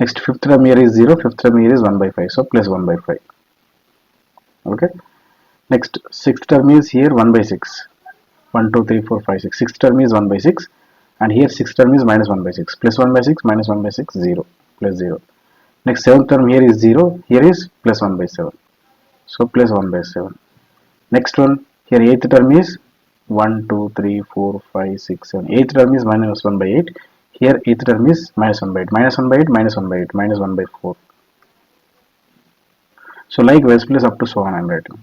Next, fifth term here is 0. Fifth term here is 1 by 5. So plus 1 by 5. Okay. Next, sixth term is here 1 by 6. 1, 2, 3, 4, 5, 6. Sixth term is 1 by 6. And here sixth term is minus 1 by 6. Plus 1 by 6 minus 1 by 6, 0. Plus 0. Next, seventh term here is 0. Here is plus 1 by 7. So plus 1 by 7. Next one, here eighth term is 1, 2, 3, 4, 5, 6, 7. Eighth term is minus 1 by 8. Here eighth term is minus 1 by 8. Minus 1 by 8, minus 1 by 8, minus 1 by 4. So likewise, plus up to so on I am writing.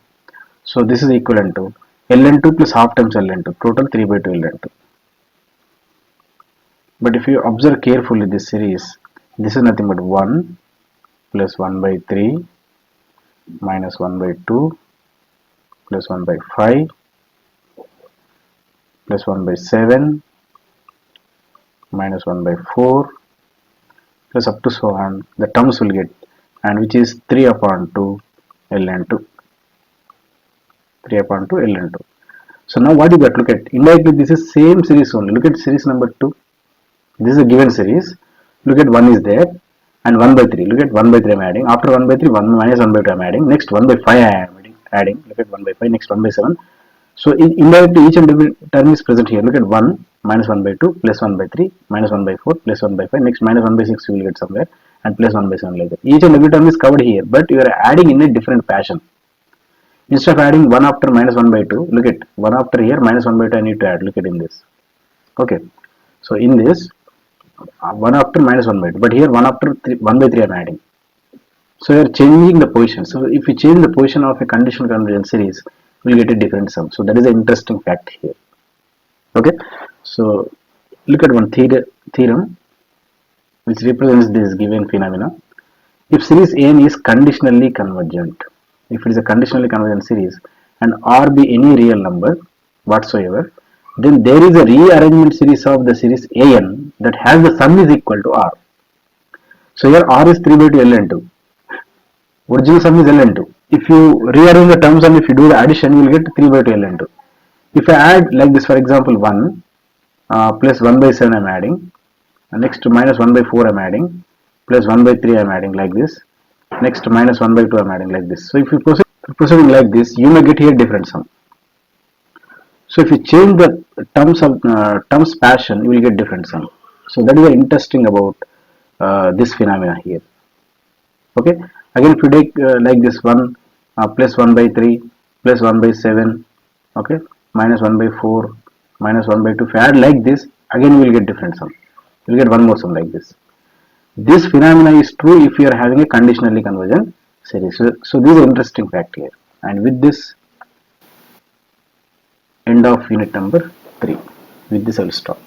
So this is equivalent to ln2 plus half times ln2. Total 3 by 2 ln2. But if you observe carefully this series, this is nothing but 1 plus 1 by 3 minus 1 by 2 plus 1 by 5 plus 1 by 7 minus 1 by 4 plus up to so on. The terms will get, and which is 3 upon 2 ln2. 3 upon 2 ln2. So now what you got? Look at, indirectly this is same series only. Look at series number 2. This is a given series. Look at 1 is there and 1 by 3. Look at 1 by 3 I am adding. After 1 by 3, 1 minus 1 by 2 I am adding. Next 1 by 5 I am adding. Look at 1 by 5. Next 1 by 7. So indirectly each and every term is present here. Look at 1 minus 1 by 2 plus 1 by 3 minus 1 by 4 plus 1 by 5. Next minus 1 by 6 you will get somewhere and plus 1 by 7 like that. Each and every term is covered here, but you are adding in a different fashion. Instead of adding 1 after minus 1 by 2, look at 1 after here minus 1 by 2 I need to add. Look at in this. Okay. So in this 1 after minus 1 by 2, but here 1 after 1 by 3 I am adding. So you are changing the position. So if you change the position of a conditional convergence series, we will get a different sum. So that is an interesting fact here. Okay. So look at one theorem which represents this given phenomena. If series n is conditionally convergent, if it is a conditionally convergent series and R be any real number whatsoever, then there is a rearrangement series of the series an that has the sum is equal to R. So here R is 3 by 2 ln2. Original sum is ln2. If you rearrange the terms and if you do the addition, you will get 3 by 2 ln2. If I add like this, for example, 1 plus 1 by 7 I am adding. Next minus 1 by 4 I am adding. Plus 1 by 3 I am adding like this. Next minus 1 by 2 I am adding like this. So if you proceeding like this, you may get here different sum. So if you change the terms passion, you will get different sum. So that is interesting about this phenomena here. Okay. Again, if you take like this 1 plus 1 by 3 plus 1 by 7, okay, minus 1 by 4 minus 1 by 2. If you add like this, again you will get different sum. You will get one more sum like this. This phenomena is true if you are having a conditionally convergent series. So this is an interesting fact here. And with this, end of unit number 3. With this I will stop.